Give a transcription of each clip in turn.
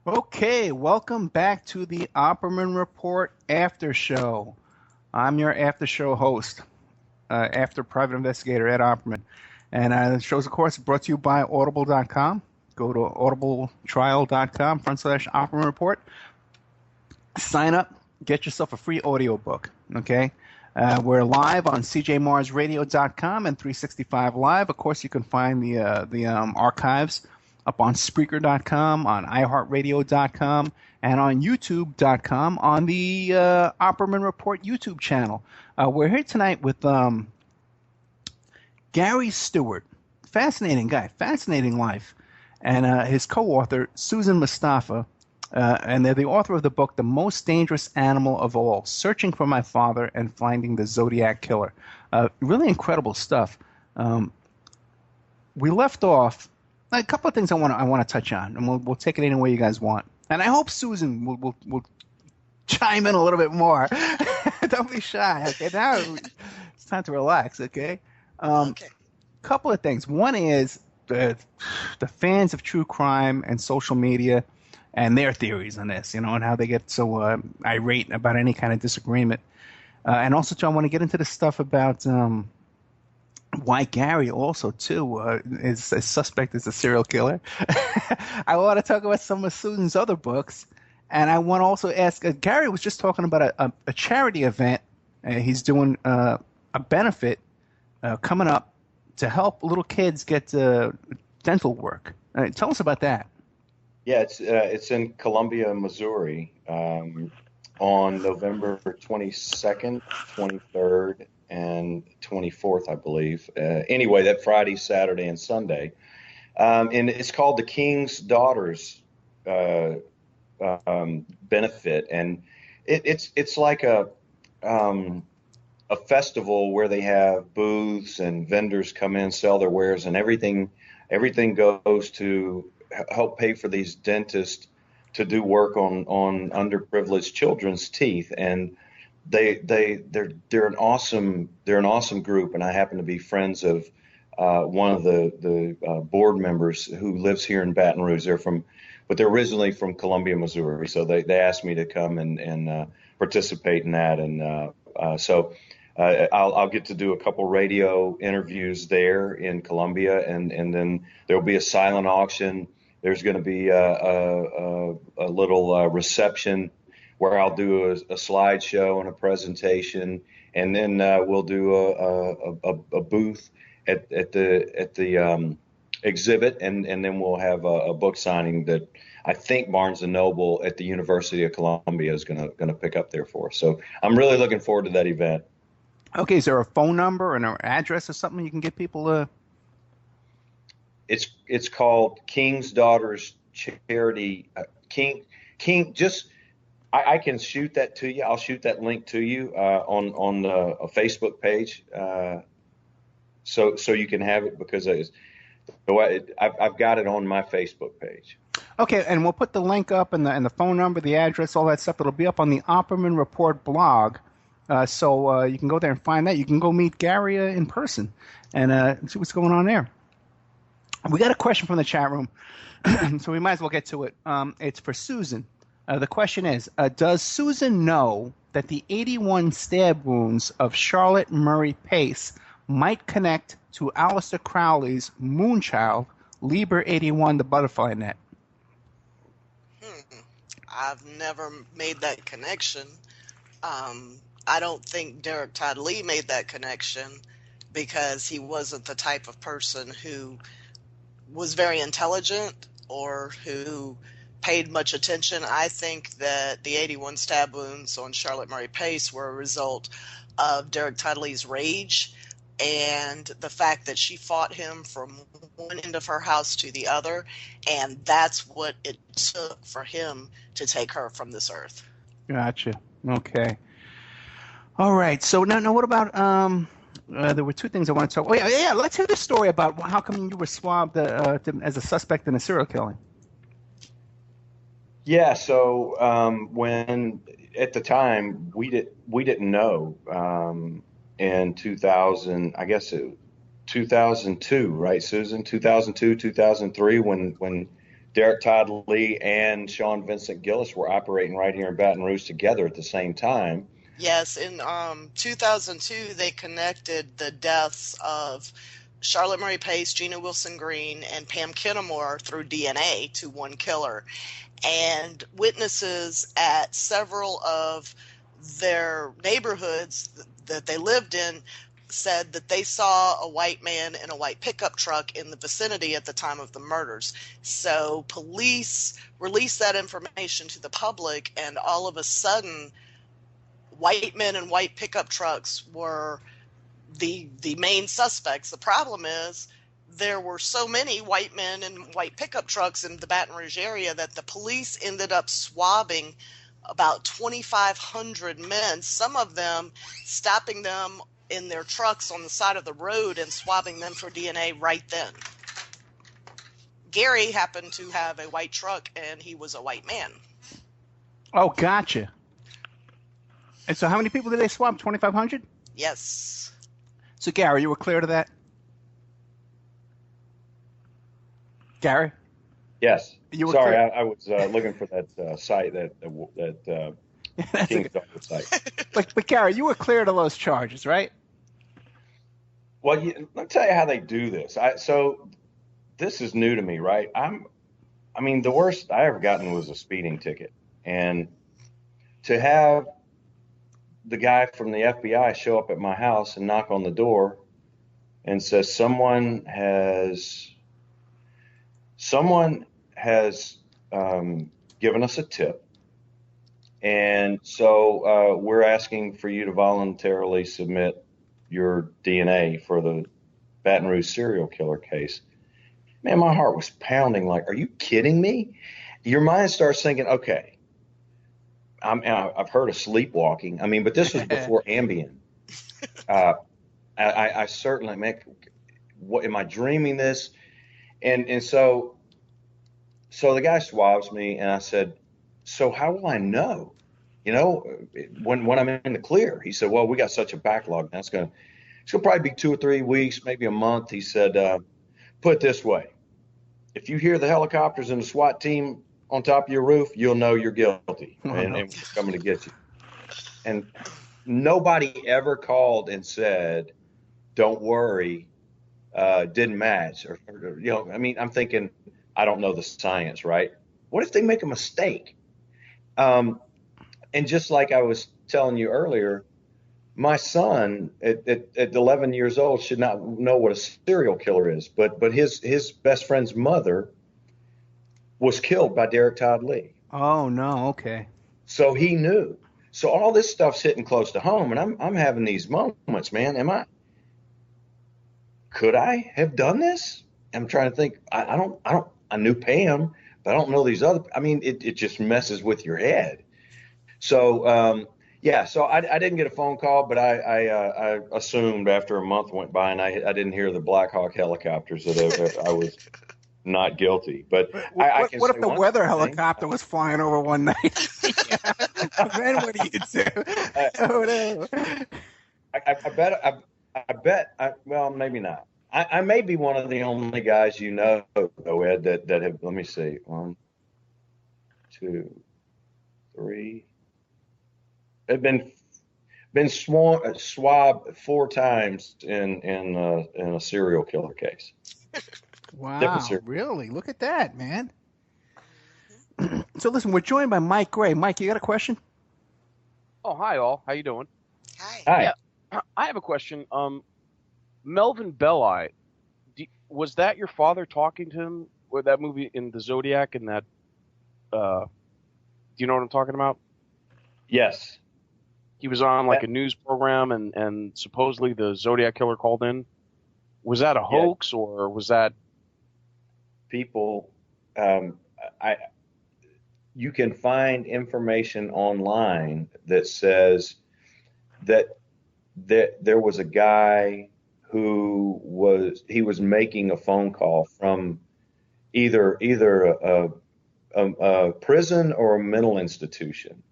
Okay, welcome back to the Opperman Report Aftershow. I'm your Aftershow host, After Private Investigator Ed Opperman. And the show's, of course, brought to you by Audible.com. Go to audibletrial.com/Opperman Report. Sign up, get yourself a free audiobook, okay? We're live on cjmarsradio.com and 365 Live. Of course, you can find the archives up on Spreaker.com, on iHeartRadio.com, and on YouTube.com on the Opperman Report YouTube channel. We're here tonight with Gary Stewart. Fascinating guy, fascinating life. And his co-author, Susan Mustafa. And they're the author of the book, The Most Dangerous Animal of All, Searching for My Father and Finding the Zodiac Killer. Really incredible stuff. We left off a couple of things I want to touch on, and we'll take it any way you guys want. And I hope Susan will chime in a little bit more. Don't be shy. Okay, now it's time to relax. Okay. Okay. Couple of things. One is the fans of true crime and social media and their theories on this, and how they get so irate about any kind of disagreement. And also, John, I want to get into the stuff about why Gary also, too, is a suspect as a serial killer. I want to talk about some of Susan's other books. And I want to also ask, Gary was just talking about a charity event. He's doing a benefit coming up to help little kids get dental work. Tell us about that. Yeah, it's in Columbia, Missouri, on November 22nd, 23rd, and 24th, I believe. Anyway, that Friday, Saturday, and Sunday. And it's called the King's Daughters benefit. And it's like a festival where they have booths and vendors come in, sell their wares, and everything goes to help pay for these dentists to do work on underprivileged children's teeth. And they're an awesome group, and I happen to be friends of one of the board members who lives here in Baton Rouge. But they're originally from Columbia, Missouri, so they asked me to come and participate in that, and so I'll get to do a couple radio interviews there in Columbia, and then there'll be a silent auction. There's going to be a little reception where I'll do a slideshow and a presentation, and then we'll do a booth at the exhibit, and then we'll have a book signing that I think Barnes & Noble at the University of Columbia is going to pick up there for us. So I'm really looking forward to that event. Okay, is there a phone number and an address or something you can get people to? It's called King's Daughters Charity. King. Just I can shoot that to you. I'll shoot that link to you on a Facebook page, so you can have it, because I've got it on my Facebook page. Okay, and we'll put the link up and the phone number, the address, all that stuff. It'll be up on the Opperman Report blog, so you can go there and find that. You can go meet Gary in person and see what's going on there. We got a question from the chat room, so we might as well get to it. It's for Susan. The question is, does Susan know that the 81 stab wounds of Charlotte Murray Pace might connect to Aleister Crowley's moonchild, Liber 81, the butterfly net? I've never made that connection. I don't think Derek Todd Lee made that connection, because he wasn't the type of person who was very intelligent or who paid much attention. I think that the 81 stab wounds on Charlotte Murray Pace were a result of Derek Todd Lee's rage and the fact that she fought him from one end of her house to the other, and that's what it took for him to take her from this earth. Gotcha. Okay. All right. So now what about there were two things I want to talk. Oh yeah. Let's hear the story about how come you were swabbed as a suspect in a serial killing. Yeah. So when at the time we didn't know in 2000, I guess 2002, right, Susan? 2002, 2003, when Derek Todd Lee and Sean Vincent Gillis were operating right here in Baton Rouge together at the same time. Yes, in 2002, they connected the deaths of Charlotte Murray Pace, Gina Wilson Green, and Pam Kennemore through DNA to one killer. And witnesses at several of their neighborhoods that they lived in said that they saw a white man in a white pickup truck in the vicinity at the time of the murders. So police released that information to the public, and all of a sudden, white men in white pickup trucks were the main suspects. The problem is there were so many white men in white pickup trucks in the Baton Rouge area that the police ended up swabbing about 2,500 men, some of them stopping them in their trucks on the side of the road and swabbing them for DNA right then. Gary happened to have a white truck, and he was a white man. Oh, gotcha. And so how many people did they swab? 2,500? Yes. So, Gary, you were clear to that? Gary? Yes. You were Sorry, clear? I was looking for that site, that King's Doctor site. But Gary, you were clear to those charges, right? Well, let me tell you how they do this. So this is new to me, right? I mean, the worst I ever gotten was a speeding ticket. And to have the guy from the FBI show up at my house and knock on the door and says someone has given us a tip, and so we're asking for you to voluntarily submit your DNA for the Baton Rouge serial killer case. Man, my heart was pounding like, are you kidding me? Your mind starts thinking, okay, I've heard of sleepwalking. I mean, but this was before Ambien. I certainly, man, what am I dreaming this? And so the guy swabs me, and I said, so how will I know? You know, when I'm in the clear? He said, well, we got such a backlog. It's gonna probably be 2 or 3 weeks, maybe a month. He said, put it this way: if you hear the helicopters and the SWAT team on top of your roof, you'll know you're guilty, and we're coming to get you. And nobody ever called and said, don't worry, didn't match, or you know. I mean, I'm thinking, I don't know the science, right? What if they make a mistake? And just like I was telling you earlier, my son at 11 years old should not know what a serial killer is, but his best friend's mother was killed by Derek Todd Lee. Oh, no, okay. So he knew. So all this stuff's hitting close to home, and I'm having these moments, man. Could I have done this? I'm trying to think. I knew Pam, but I don't know these other. I mean, it just messes with your head. So yeah, so I didn't get a phone call, but I assumed after a month went by and I didn't hear the Black Hawk helicopters that I was not guilty. But what if the weather helicopter was flying over one night? Then what do you do? Oh, no. I bet. Well, maybe not. I may be one of the only guys you know, though, Ed, that have. Let me see. 1, 2, 3. They've been swabbed 4 times in a serial killer case. Wow, really? Look at that, man. So listen, we're joined by Mike Gray. Mike, you got a question? Oh, hi all. How you doing? Hi. Yeah, I have a question. Melvin Belli, was that your father talking to him with that movie in the Zodiac and that? Do you know what I'm talking about? Yes. He was on like a news program, and supposedly the Zodiac Killer called in. Was that a hoax, or was that people? You can find information online that says that there was a guy who was making a phone call from either a prison or a mental institution.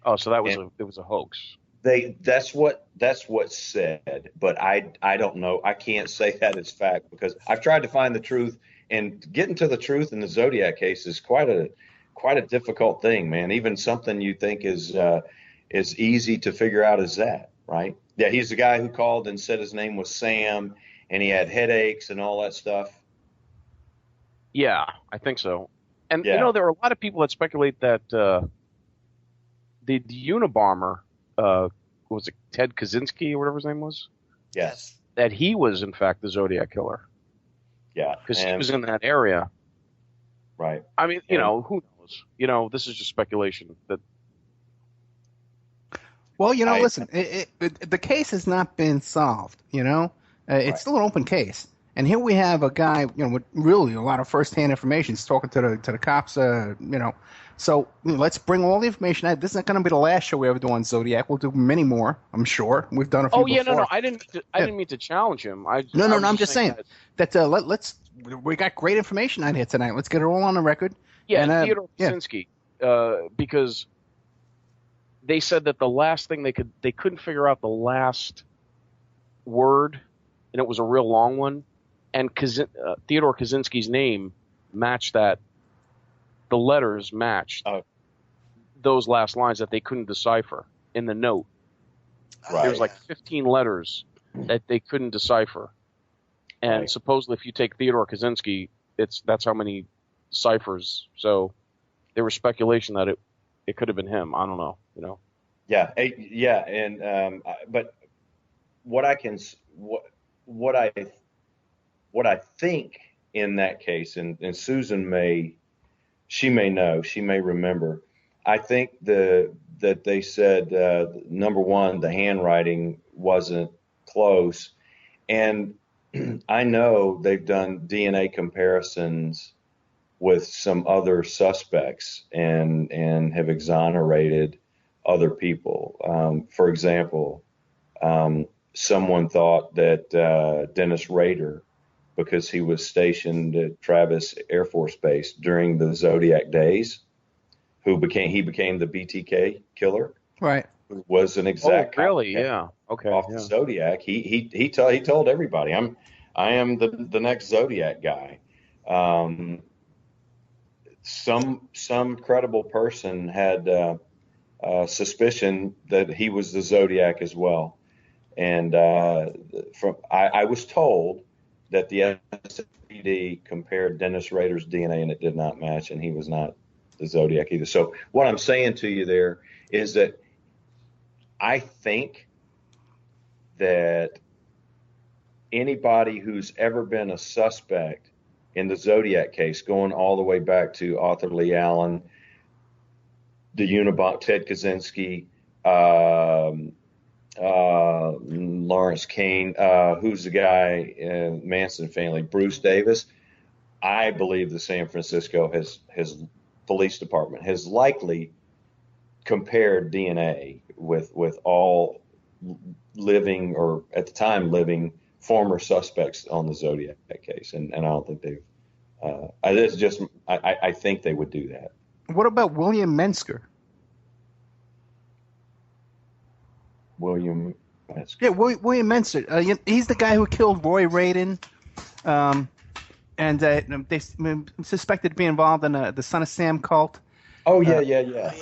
Oh, so that was it was a hoax. That's what's said, but I don't know. I can't say that as fact because I've tried to find the truth and getting to the truth in the Zodiac case is quite a difficult thing, man. Even something you think is easy to figure out as that, right? Yeah, he's the guy who called and said his name was Sam, and he had headaches and all that stuff. Yeah, I think so. And Yeah. there are a lot of people that speculate that the Unabomber, was it Ted Kaczynski or whatever his name was? Yes. That he was in fact the Zodiac Killer. Yeah. Because he was in that area. Right. I mean, who knows? This is just speculation. Well, listen, the case has not been solved. It's still an open case. And here we have a guy, with really a lot of first-hand information. He's talking to the cops, So let's bring all the information out. This isn't going to be the last show we ever do on Zodiac. We'll do many more, I'm sure. We've done a few before. No. I didn't mean to challenge him. No. I'm just saying that we got great information out here tonight. Let's get it all on the record. Yeah, and Theodore Kaczynski, because they said that the last thing they couldn't figure out the last word, and it was a real long one. And Theodore Kaczynski's name matched that. The letters matched those last lines that they couldn't decipher in the note. Right. There was like 15 letters that they couldn't decipher. And supposedly if you take Theodore Kaczynski, that's how many ciphers. So there was speculation that it could have been him. I don't know, Yeah. Yeah. And, but what I think in that case, and Susan may know, she may remember. I think that they said, number one, the handwriting wasn't close. And I know they've done DNA comparisons with some other suspects and have exonerated other people. For example, someone thought that Dennis Rader, because he was stationed at Travis Air Force Base during the Zodiac days, he became the BTK killer. Right. Who was an exact really? Yeah. Okay. Off the Zodiac. He told everybody, I am the next Zodiac guy. Some credible person had suspicion that he was the Zodiac as well. And I was told that the SPD compared Dennis Rader's DNA and it did not match, and he was not the Zodiac either. So what I'm saying to you there is that I think that anybody who's ever been a suspect in the Zodiac case, going all the way back to Arthur Lee Allen, the Unabomber, Ted Kaczynski, Lawrence Kane, who's the guy in Manson Family, Bruce Davis. I believe the San Francisco his police department has likely compared DNA with all living, or at the time living, former suspects on the Zodiac case, and I don't think they've. I think they would do that. What about William Mensker? William Mensker. Yeah, William Mensker. He's the guy who killed Roy Radin, and they suspected to be involved in the Son of Sam cult. Oh yeah.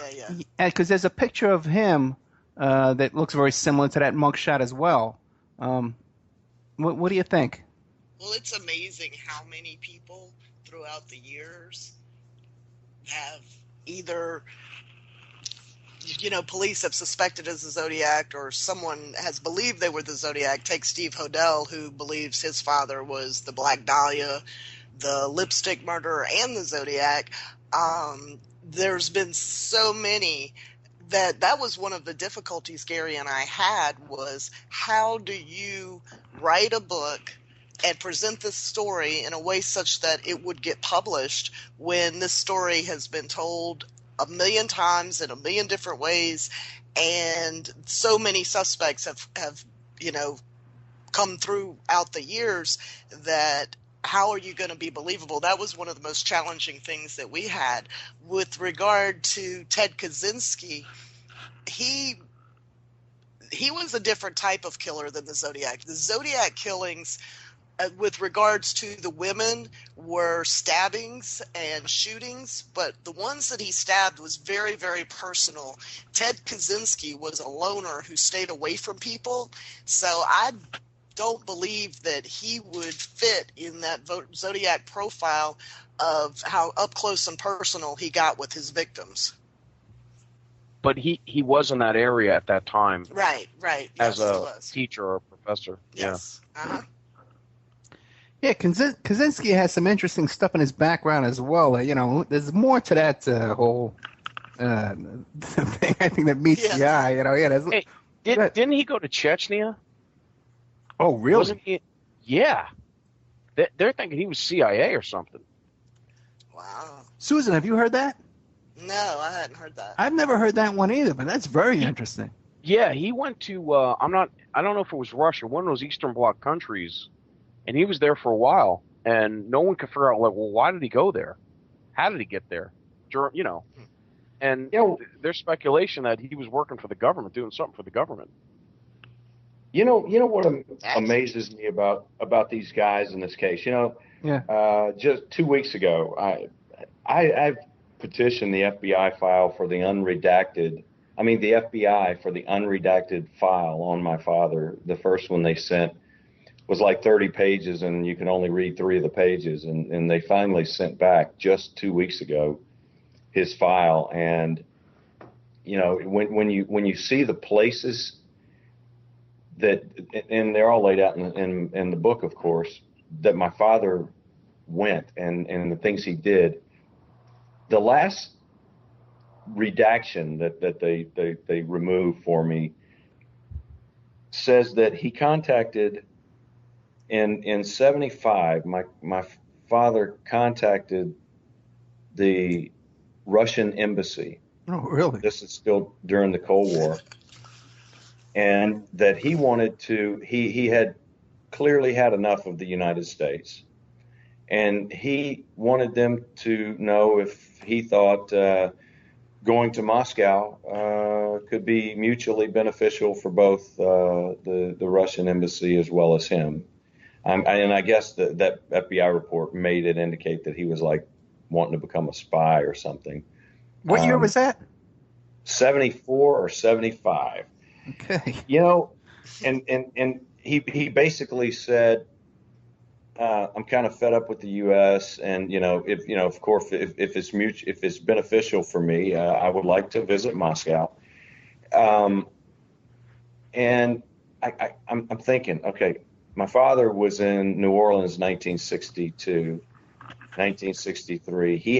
Because there's a picture of him that looks very similar to that mugshot as well. What do you think? Well, it's amazing how many people throughout the years have either, police have suspected as the Zodiac, or someone has believed they were the Zodiac. Take Steve Hodel, who believes his father was the Black Dahlia, the lipstick murderer, and the Zodiac. There's been so many that was one of the difficulties Gary and I had, was how do you write a book and present this story in a way such that it would get published when this story has been told a million times in a million different ways, and so many suspects have come throughout the years, that how are you going to be believable? That was one of the most challenging things that we had. With regard to Ted Kaczynski, he was a different type of killer than the Zodiac. The Zodiac killings, with regards to the women were stabbings and shootings, but the ones that he stabbed was very, very personal. Ted Kaczynski was a loner who stayed away from people, so I don't believe that he would fit in that Zodiac profile of how up close and personal he got with his victims. But he was in that area at that time. Right. As Yes, a teacher or a professor. Yes. Yeah. Uh-huh. Yeah, Kaczynski has some interesting stuff in his background as well. There's more to that whole thing, I think, that meets the eye. Hey, didn't he go to Chechnya? Oh, really? Wasn't he? Yeah. They're thinking he was CIA or something. Wow. Susan, have you heard that? No, I hadn't heard that. I've never heard that one either, but that's very interesting. Yeah, he went to I don't know if it was Russia, one of those Eastern Bloc countries, and he was there for a while, and no one could figure out, like, well, why did he go there? How did he get there? And there's speculation that he was working for the government, doing something for the government. You know what amazes me about these guys in this case. Just 2 weeks ago, I've petitioned the FBI file for the unredacted. I mean, the FBI for the unredacted file on my father. The first one they sent was like 30 pages, and you can only read 3 of the pages. And they finally sent back just 2 weeks ago his file. And when you see the places that, and they're all laid out in the book, of course, that my father went and the things he did. The last redaction that they removed for me says that he contacted in 75. My father contacted the Russian embassy. Oh, really? This is still during the Cold War. And that he wanted to, he had clearly had enough of the United States. And he wanted them to know if he thought going to Moscow could be mutually beneficial for both the Russian embassy as well as him. And I guess that FBI report made it indicate that he was like wanting to become a spy or something. What year was that? 74 or 75. Okay. And he basically said, I'm kind of fed up with the U.S. and of course if it's beneficial for me, I would like to visit Moscow. And I'm thinking, okay, my father was in New Orleans 1962, 1963. He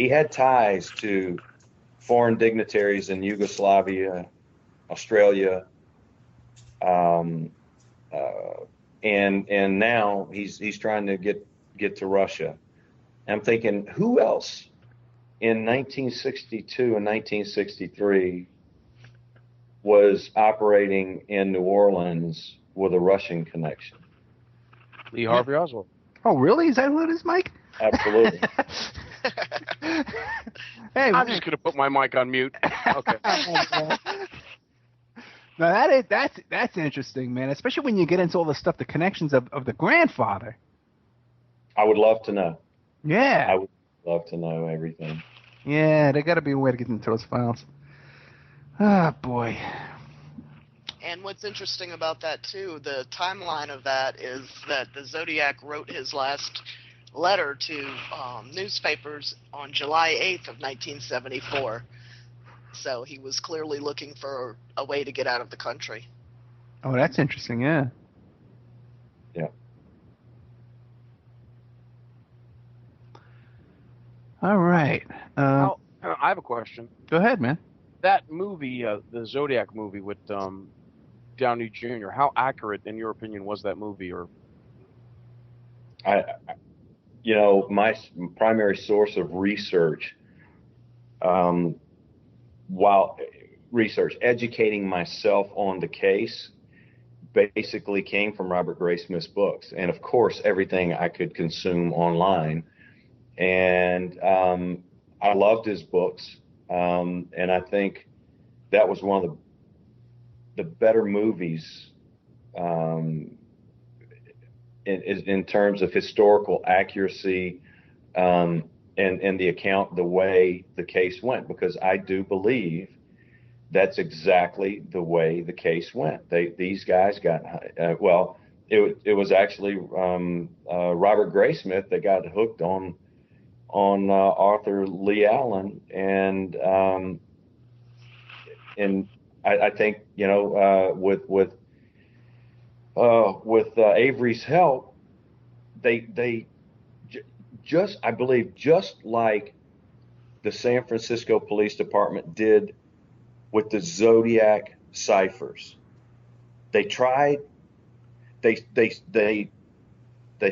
had ties to foreign dignitaries in Yugoslavia, Australia, and now he's trying to get to Russia. And I'm thinking, who else in 1962 and 1963 was operating in New Orleans with a Russian connection? Lee Harvey Oswald. Oh, really? Is that what it is, Mike? Absolutely. Hey, I'm just gonna put my mic on mute. Okay. Now that's interesting, man. Especially when you get into all the stuff, the connections of the grandfather. I would love to know. Yeah. I would love to know everything. Yeah, there got to be a way to get into those files. Ah, boy. And what's interesting about that, too, the timeline of that is that the Zodiac wrote his last letter to newspapers on July 8th of 1974. So he was clearly looking for a way to get out of the country. Oh, that's interesting, yeah. Yeah. All right. I have a question. Go ahead, man. That movie, the Zodiac movie with Downey Jr., how accurate, in your opinion, was that movie? Or my primary source of research, educating myself on the case, basically came from Robert Graysmith's books. And of course, everything I could consume online. And I loved his books. And I think that was one of the better movies in terms of historical accuracy, and the account, the way the case went, because I do believe that's exactly the way the case went. These guys got well. It was actually Robert Graysmith that got hooked on Arthur Lee Allen, and I think, you know, with Avery's help, they just, I believe, just like the San Francisco Police Department did with the Zodiac ciphers. They tried, they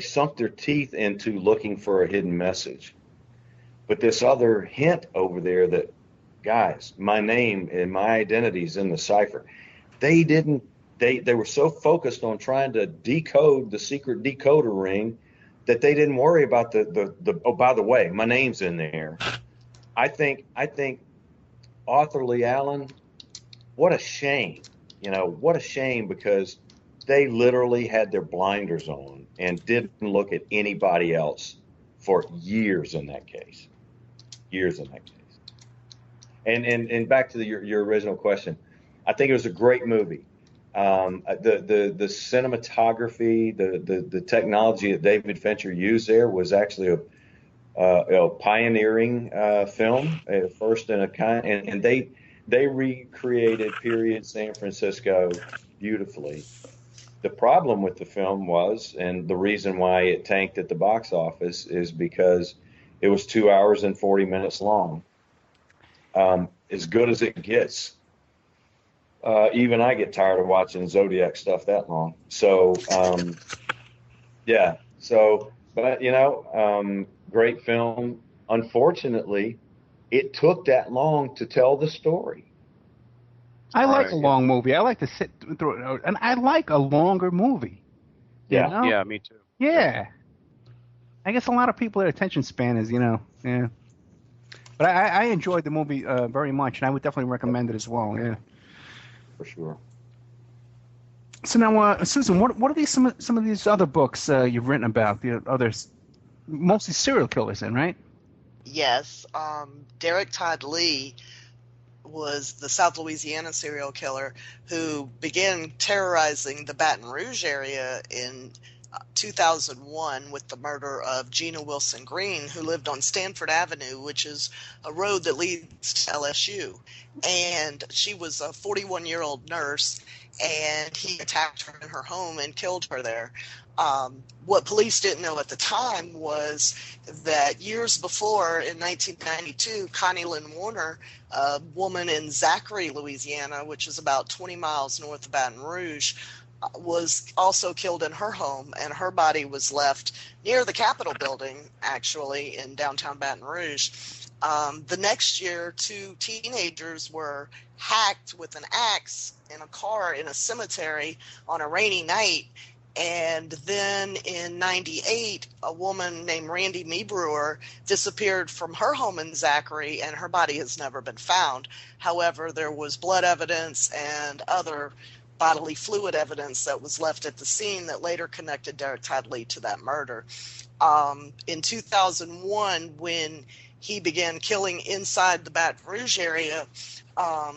sunk their teeth into looking for a hidden message. But this other hint over there that, guys, my name and my identity is in the cipher. They didn't, they were so focused on trying to decode the secret decoder ring that they didn't worry about the oh, by the way, my name's in there. I think Arthur Lee Allen, what a shame, you know, what a shame, because they literally had their blinders on and didn't look at anybody else for years in that case. And back to your original question, I think it was a great movie. The cinematography, the technology that David Fincher used there was actually a pioneering film, first in a kind, and they recreated period San Francisco beautifully. The problem with the film was, and the reason why it tanked at the box office, is because it was 2 hours and 40 minutes long. As good as it gets. Even I get tired of watching Zodiac stuff that long. So, yeah. So, but, you know, great film. Unfortunately, it took that long to tell the story. I like a long movie. I like to sit through it, and I like a longer movie. Yeah. You know? Yeah, me too. Yeah. I guess a lot of people, their attention span is, you know, yeah. But I enjoyed the movie very much, and I would definitely recommend it as well. Yeah. For sure. So now, Susan, what are some of these other books you've written about? The others, mostly serial killers, then, right? Yes. Derek Todd Lee was the South Louisiana serial killer who began terrorizing the Baton Rouge area in 2001 with the murder of Gina Wilson Green, who lived on Stanford Avenue, which is a road that leads to LSU. And she was a 41-year-old nurse, and he attacked her in her home and killed her there. What police didn't know at the time was that years before, in 1992, Connie Lynn Warner, a woman in Zachary, Louisiana, which is about 20 miles north of Baton Rouge, was also killed in her home, and her body was left near the Capitol building, actually, in downtown Baton Rouge. The next year, 2 teenagers were hacked with an axe in a car in a cemetery on a rainy night. And then in 98, a woman named Randy Meebrewer disappeared from her home in Zachary, and her body has never been found. However, there was blood evidence and other bodily fluid evidence that was left at the scene that later connected Derek Todd Lee to that murder. In 2001, when he began killing inside the Baton Rouge area,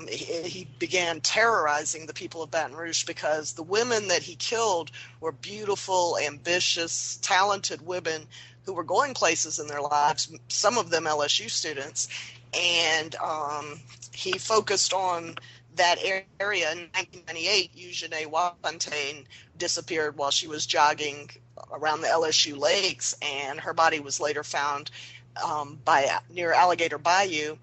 he began terrorizing the people of Baton Rouge because the women that he killed were beautiful, ambitious, talented women who were going places in their lives, some of them LSU students, and he focused on that area. In 1998, Eugenie Wafontaine disappeared while she was jogging around the LSU lakes, and her body was later found near Alligator Bayou.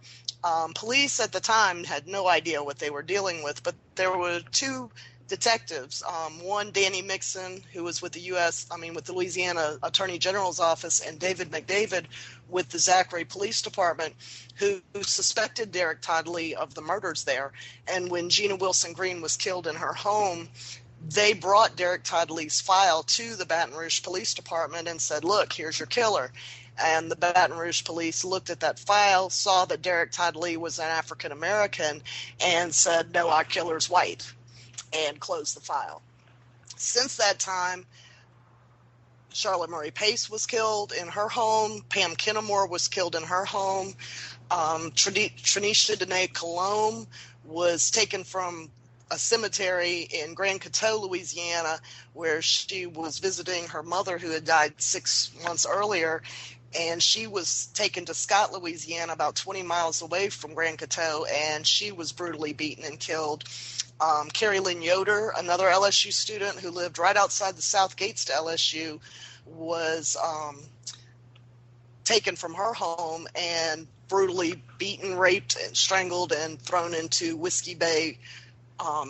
Police at the time had no idea what they were dealing with, but there were 2 detectives, one Danny Mixon, who was with the Louisiana Attorney General's office, and David McDavid with the Zachary Police Department, who suspected Derek Todd Lee of the murders there. And when Gina Wilson Green was killed in her home, they brought Derek Todd Lee's file to the Baton Rouge Police Department and said, look, here's your killer. And the Baton Rouge police looked at that file, saw that Derek Todd Lee was an African American, and said, no, our killer's white, and closed the file. Since that time, Charlotte Murray Pace was killed in her home. Pam Kennemore was killed in her home. Trenisha Danae Colomb was taken from a cemetery in Grand Coteau, Louisiana, where she was visiting her mother who had died 6 months earlier. And she was taken to Scott, Louisiana, about 20 miles away from Grand Coteau, and she was brutally beaten and killed. Carrie Lynn Yoder, another LSU student who lived right outside the South Gates to LSU, was taken from her home and brutally beaten, raped, and strangled and thrown into Whiskey Bay,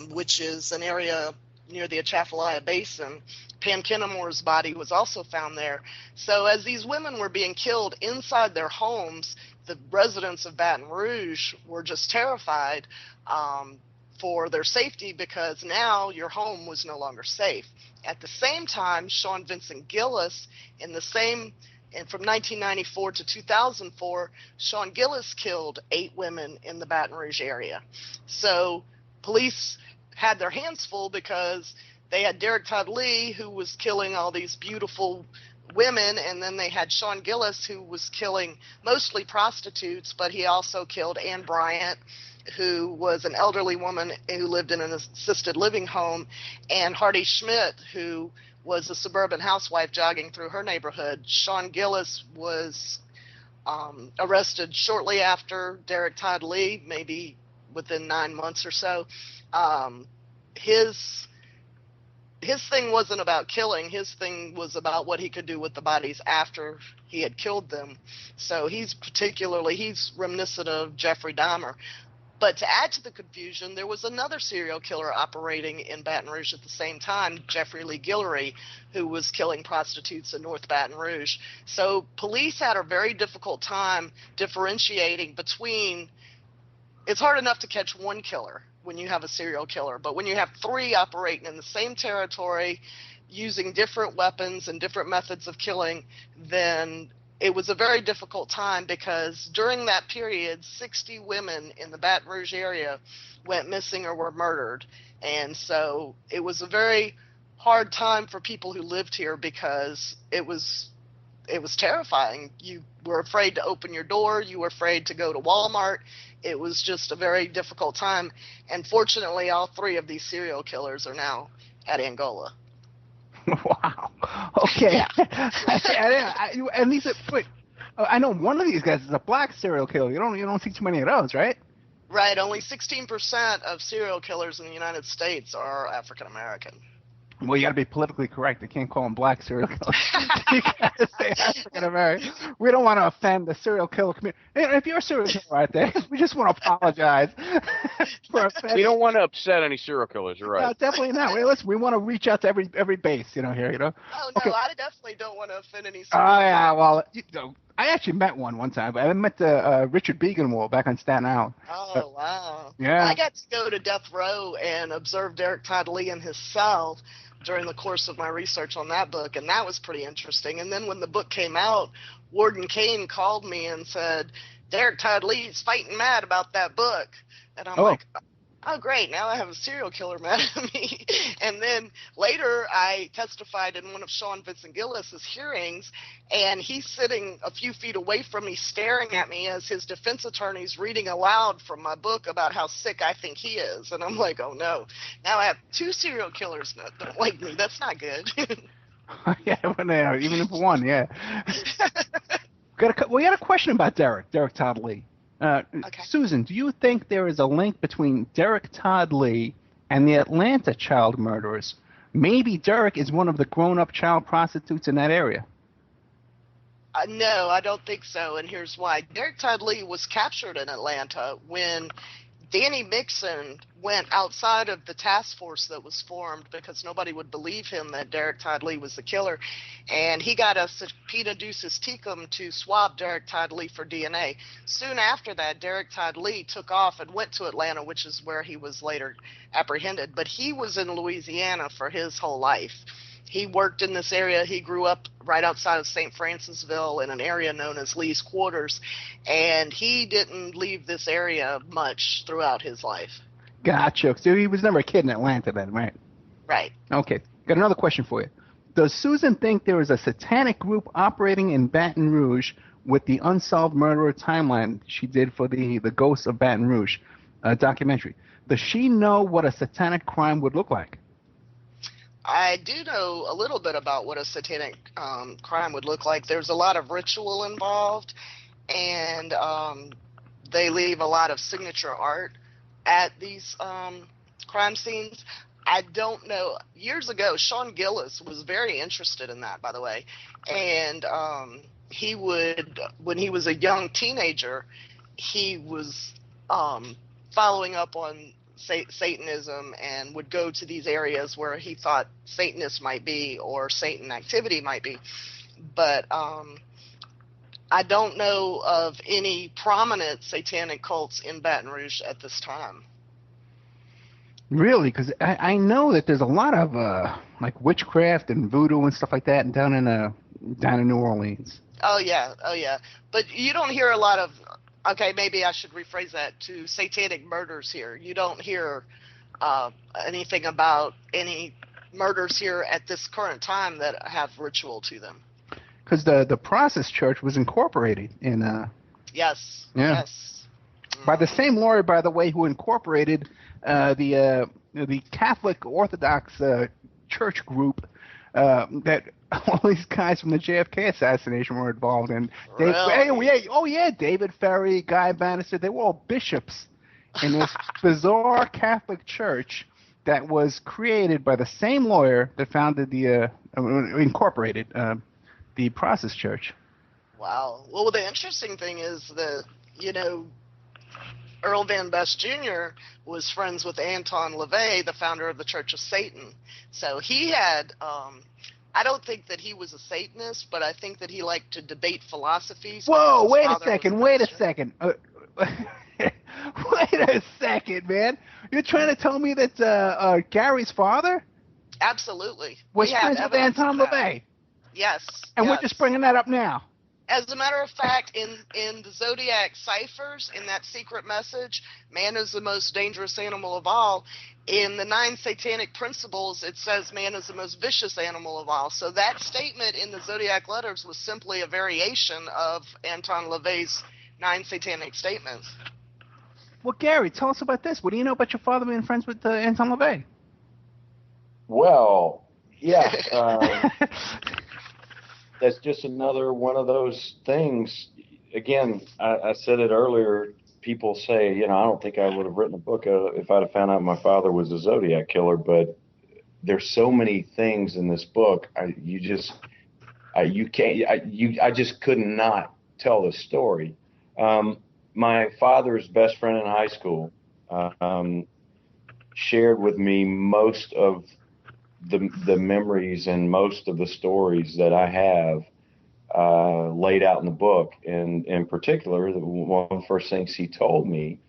which is an area near the Atchafalaya Basin. Pam Kennemore's body was also found there. So as these women were being killed inside their homes, the residents of Baton Rouge were just terrified for their safety, because now your home was no longer safe. At the same time, Sean Vincent Gillis, and from 1994 to 2004, Sean Gillis killed 8 women in the Baton Rouge area. So police had their hands full because they had Derek Todd Lee, who was killing all these beautiful women, and then they had Sean Gillis, who was killing mostly prostitutes, but he also killed Ann Bryant, who was an elderly woman who lived in an assisted living home, and Hardy Schmidt, who was a suburban housewife jogging through her neighborhood. Sean Gillis was arrested shortly after Derek Todd Lee, maybe within 9 months or so. His thing wasn't about killing. His thing was about what he could do with the bodies after he had killed them. So he's reminiscent of Jeffrey Dahmer. But to add to the confusion, there was another serial killer operating in Baton Rouge at the same time, Jeffrey Lee Guillory, who was killing prostitutes in North Baton Rouge. So police had a very difficult time differentiating between, it's hard enough to catch one killer when you have a serial killer, but when you have 3 operating in the same territory, using different weapons and different methods of killing, then it was a very difficult time, because during that period, 60 women in the Baton Rouge area went missing or were murdered. And so it was a very hard time for people who lived here, because it was terrifying. You were afraid to open your door. You were afraid to go to Walmart. It was just a very difficult time. And fortunately, all 3 of these serial killers are now at Angola. Wow. Okay. Yeah. And these are, wait, I know one of these guys is a black serial killer. You don't see too many of those, right? Right. Only 16% of serial killers in the United States are African American. Well, you got to be politically correct. You can't call them black serial killers. You got to say African American. We don't want to offend the serial killer community. And if you're a serial killer out there, we just want to apologize for offending. We don't want to upset any serial killers. You're right. No, definitely not. We want to reach out to every base, here. Oh no, okay. I definitely don't want to offend any. Oh yeah, well, I actually met one time. I met Richard Beganwall back on Staten Island. Oh wow. Yeah. I got to go to death row and observe Derek Todd Lee in his cell during the course of my research on that book, and that was pretty interesting. And then when the book came out, Warden Kane called me and said, Derek Todd Lee's fighting mad about that book. And I'm like, oh, great, now I have a serial killer mad at me. And then later I testified in one of Sean Vincent Gillis's hearings, and he's sitting a few feet away from me staring at me as his defense attorney's reading aloud from my book about how sick I think he is. And I'm like, oh no, now I have 2 serial killers that don't like me. That's not good. Yeah, even if one, yeah. We had a question about Derek Todd Lee. Okay. Susan, do you think there is a link between Derek Todd Lee and the Atlanta child murderers? Maybe Derek is one of the grown-up child prostitutes in that area. No, I don't think so, and here's why. Derek Todd Lee was captured in Atlanta when Danny Mixon went outside of the task force that was formed because nobody would believe him that Derek Todd Lee was the killer. And he got a subpoena ducis tecum to swab Derek Todd Lee for DNA. Soon after that, Derek Todd Lee took off and went to Atlanta, which is where he was later apprehended. But he was in Louisiana for his whole life. He worked in this area. He grew up right outside of St. Francisville in an area known as Lee's Quarters, and he didn't leave this area much throughout his life. Gotcha. So he was never a kid in Atlanta then, right? Right. Okay. Got another question for you. Does Susan think there is a satanic group operating in Baton Rouge with the Unsolved Murderer timeline she did for the Ghosts of Baton Rouge documentary? Does she know what a satanic crime would look like? I do know a little bit about what a satanic crime would look like. There's a lot of ritual involved, and they leave a lot of signature art at these crime scenes. I don't know. Years ago, Sean Gillis was very interested in that, by the way. And he would, when he was a young teenager, he was following up on Satanism and would go to these areas where he thought Satanists might be or Satan activity might be. But I don't know of any prominent satanic cults in Baton Rouge at this time. Really? Because I know that there's a lot of like witchcraft and voodoo and stuff like that down in New Orleans. Oh yeah. But you don't hear a lot of. Okay, maybe I should rephrase that to satanic murders here. You don't hear anything about any murders here at this current time that have ritual to them. Because the Process Church was incorporated in. Yes. Yeah. Yes. By the same lawyer, by the way, who incorporated the Catholic Orthodox church group that all these guys from the JFK assassination were involved in. Really? David Ferry, Guy Bannister, they were all bishops in this bizarre Catholic church that was created by the same lawyer that founded incorporated the Process Church. Wow. Well, the interesting thing is that, Earl Van Best Jr. was friends with Anton Levay, the founder of the Church of Satan. So he had, I don't think that he was a Satanist, but I think that he liked to debate philosophies. Whoa, wait a second. Wait a second, man. You're trying to tell me that's Gary's father? Absolutely. Was friends with Anton Levay? Yes. And we're just bringing that up now. As a matter of fact, in the Zodiac ciphers, in that secret message, man is the most dangerous animal of all. In the 9 satanic principles, it says man is the most vicious animal of all. So that statement in the Zodiac letters was simply a variation of Anton LaVey's 9 satanic statements. Well, Gary, tell us about this. What do you know about your father being friends with Anton LaVey? Well, yeah. That's just another one of those things. Again, I said it earlier. People say, I don't think I would have written a book if I'd have found out my father was a Zodiac killer. But there's so many things in this book. I just could not tell the story. My father's best friend in high school shared with me most of the memories and most of the stories that I have laid out in the book. And in particular, one of the first things he told me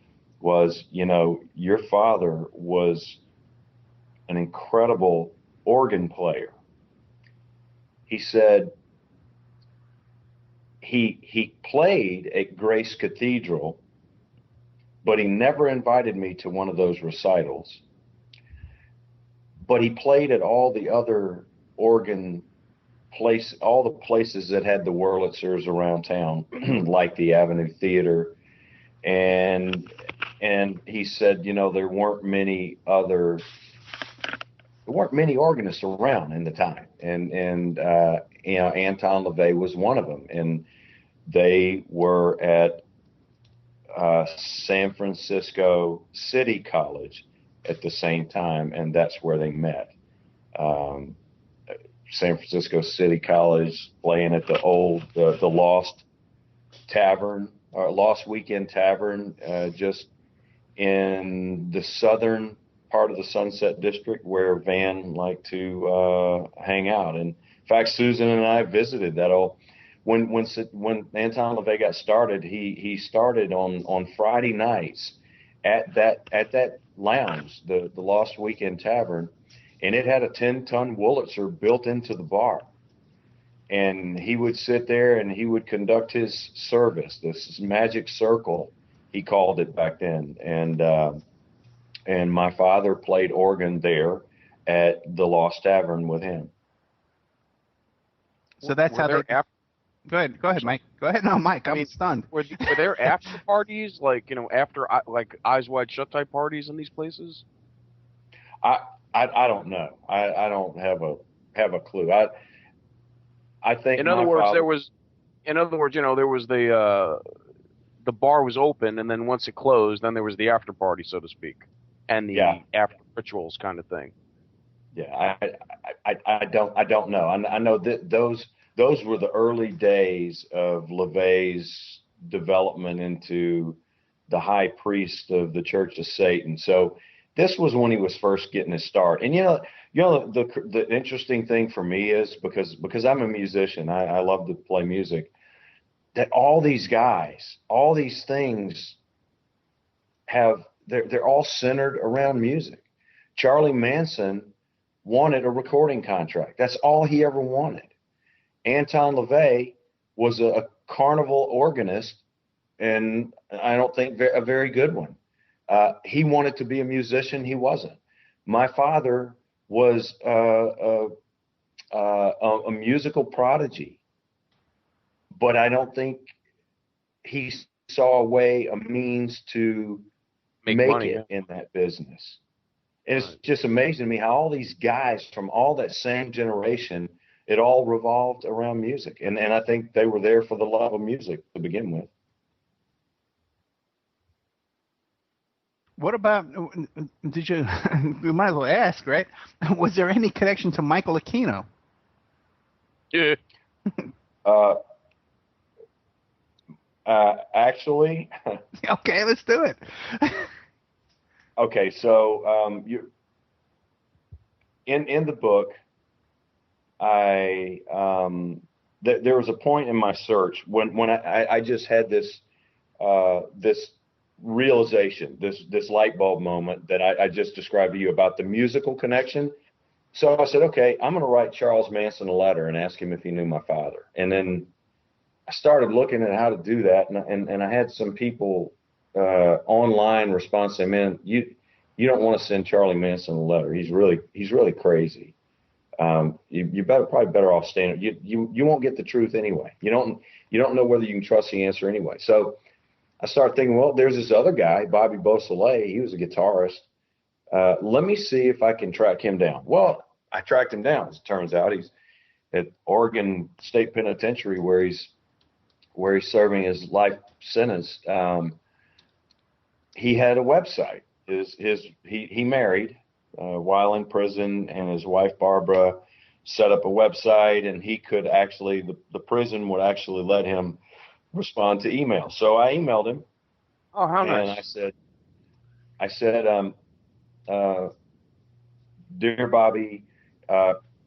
was, your father was an incredible organ player. He said he played at Grace Cathedral, but he never invited me to one of those recitals. But he played at all the other organ all the places that had the Wurlitzers around town, like the Avenue Theater. And he said, there weren't many organists around in the time. And Anton LaVey was one of them. And they were at San Francisco City College at the same time, and that's where they met. San Francisco City College, playing at the Lost Tavern, or Lost Weekend Tavern, just in the southern part of the Sunset District where Van liked to hang out. And in fact, Susan and I visited that old. When Anton LaVey got started, he started on Friday nights at that lounge, the Lost Weekend Tavern, and it had a 10-ton Wurlitzer built into the bar. And he would sit there and he would conduct his service, this magic circle, he called it back then. And my father played organ there at the Lost Tavern with him. So that's how they. Go ahead, Mike. Go ahead, no, Mike. I'm stunned. Were there after parties, like after like Eyes Wide Shut type parties in these places? I don't know. I don't have a clue. I think in other words there was the bar was open, and then once it closed, then there was the after party, so to speak, and the after rituals kind of thing. Yeah, I don't know. I know that those were the early days of Levay's development into the high priest of the Church of Satan. So this was when he was first getting his start. And the interesting thing for me is because I'm a musician, I love to play music, that all these guys, all these things they're all centered around music. Charlie Manson wanted a recording contract. That's all he ever wanted. Anton Levay was a carnival organist, and I don't think a very good one. He wanted to be a musician. He wasn't. My father was a musical prodigy, but I don't think he saw a means to make it in that business. And it's just amazing to me how all these guys from all that same generation, it all revolved around music. And I think they were there for the love of music to begin with. What about, did you, we might as well ask, right? Was there any connection to Michael Aquino? Yeah. Actually. Okay, let's do it. Okay, so you in the book, there was a point in my search when I just had this realization, this light bulb moment that I just described to you about the musical connection. So I said, okay, I'm going to write Charles Manson a letter and ask him if he knew my father. And then I started looking at how to do that, and I had some people online respond saying, man, you don't want to send Charlie Manson a letter. He's really crazy. You probably better off staying. You won't get the truth anyway. You don't know whether you can trust the answer anyway. So I started thinking, well, there's this other guy, Bobby Beausoleil. He was a guitarist. Let me see if I can track him down. Well, I tracked him down. As it turns out, he's at Oregon State Penitentiary where he's serving his life sentence. He had a website. He married while in prison, and his wife Barbara set up a website, and he could actually the prison would actually let him respond to email. So I emailed him. Oh, how nice! And I said, dear Bobby,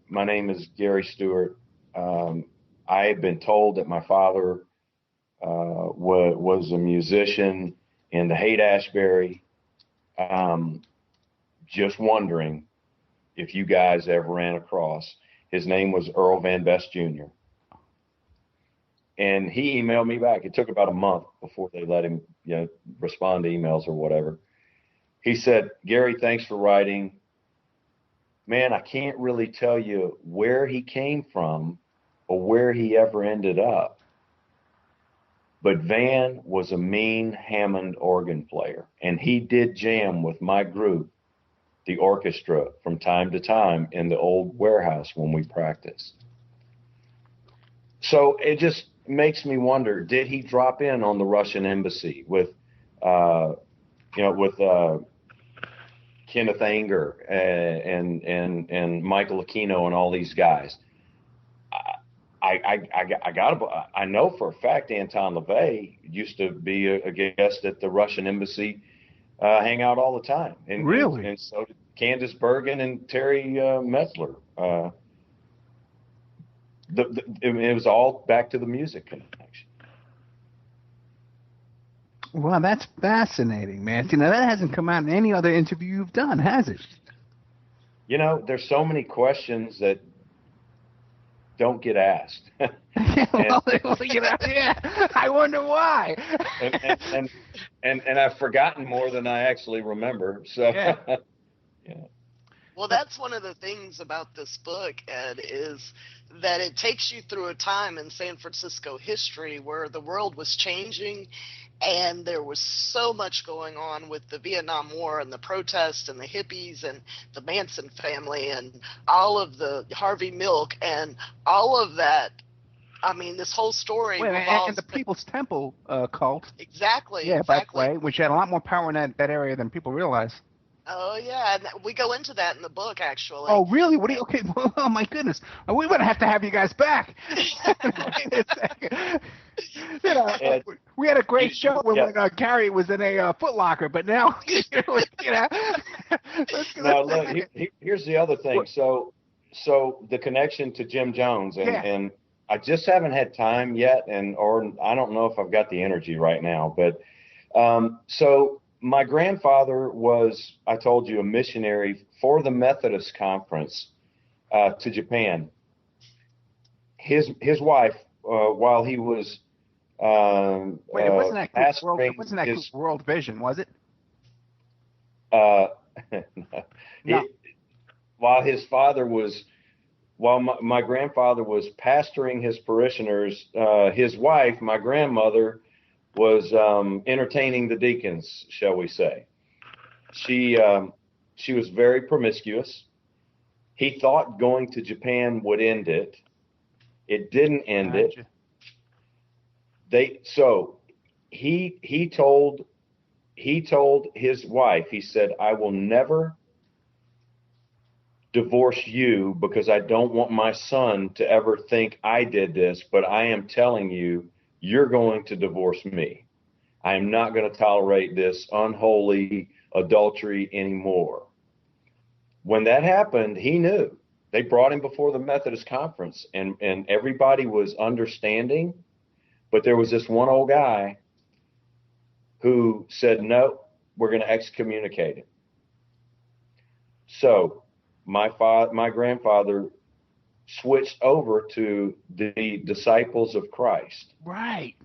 my name is Gary Stewart. I had been told that my father was a musician in the Haight-Ashbury. Just wondering if you guys ever ran across. His name was Earl Van Best Jr. And he emailed me back. It took about a month before they let him, respond to emails or whatever. He said, Gary, thanks for writing. Man, I can't really tell you where he came from or where he ever ended up. But Van was a mean Hammond organ player, and he did jam with my group, the orchestra, from time to time in the old warehouse when we practiced. So it just makes me wonder, did he drop in on the Russian embassy with Kenneth Anger and Michael Aquino and all these guys? I know for a fact Anton Levay used to be a guest at the Russian embassy, hang out all the time. And, really? And so did Candace Bergen and Terry Metzler. It was all back to the music connection. Well, that's fascinating, man. See, now that hasn't come out in any other interview you've done, has it? There's so many questions that don't get asked. Yeah, I wonder why. and I've forgotten more than I actually remember. So yeah. Yeah. Well, that's one of the things about this book, Ed, is that it takes you through a time in San Francisco history where the world was changing and there was so much going on with the Vietnam War and the protests and the hippies and the Manson family and all of the Harvey Milk and all of that. I mean, this whole story revolves... And the People's Temple cult. Exactly. Yeah, exactly. by the way, which had a lot more power in that area than people realize. Oh, yeah. And we go into that in the book, actually. Oh, really? What do you... Okay. Oh, my goodness. We're going to have you guys back. Wait a second. You know, we had a great show when Gary was in a Foot Locker, but now, you know. Look, here's the other thing. So the connection to Jim Jones, and I just haven't had time yet, or I don't know if I've got the energy right now, but so my grandfather was, I told you, a missionary for the Methodist Conference to Japan. His wife, while he was wait, it wasn't that group World Vision, was it? No. While my grandfather was pastoring his parishioners, his wife, my grandmother, was entertaining the deacons, shall we say. She was very promiscuous. He thought going to Japan would end it. It didn't end it. He told his wife, he said, "I will never divorce you because I don't want my son to ever think I did this, but I am telling you, you're going to divorce me. I am not going to tolerate this unholy adultery anymore." When that happened, he knew. They brought him before the Methodist Conference, and everybody was understanding, but there was this one old guy who said, "No, we're going to excommunicate him." So my grandfather switched over to the Disciples of Christ. Right.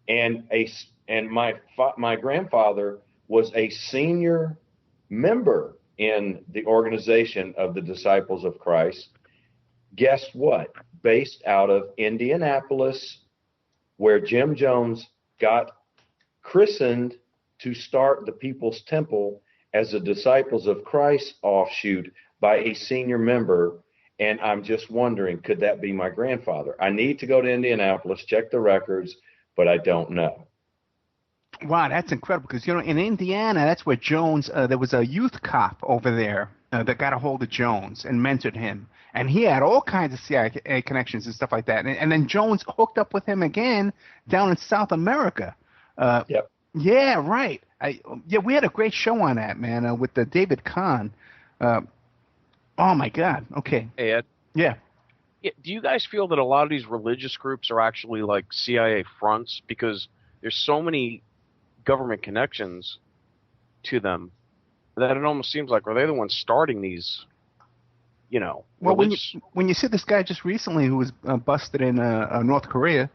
And my grandfather was a senior member in the organization of the Disciples of Christ. Guess what? Based out of Indianapolis, where Jim Jones got christened to start the People's Temple as a Disciples of Christ offshoot by a senior member. And I'm just wondering, could that be my grandfather? I need to go to Indianapolis, check the records, but I don't know. Wow, that's incredible, because, you know, in Indiana, that's where Jones, there was a youth cop over there that got a hold of Jones and mentored him. And he had all kinds of CIA connections and stuff like that. And then Jones hooked up with him again down in South America. Yep. Yeah, right. We had a great show on that, man, with the David Kahn. Oh, my God. Okay. Hey, Ed. Yeah. Do you guys feel that a lot of these religious groups are actually like CIA fronts? Because there's so many government connections to them that it almost seems like, are they the ones starting these, you know? Well, when you see this guy just recently who was busted in North Korea,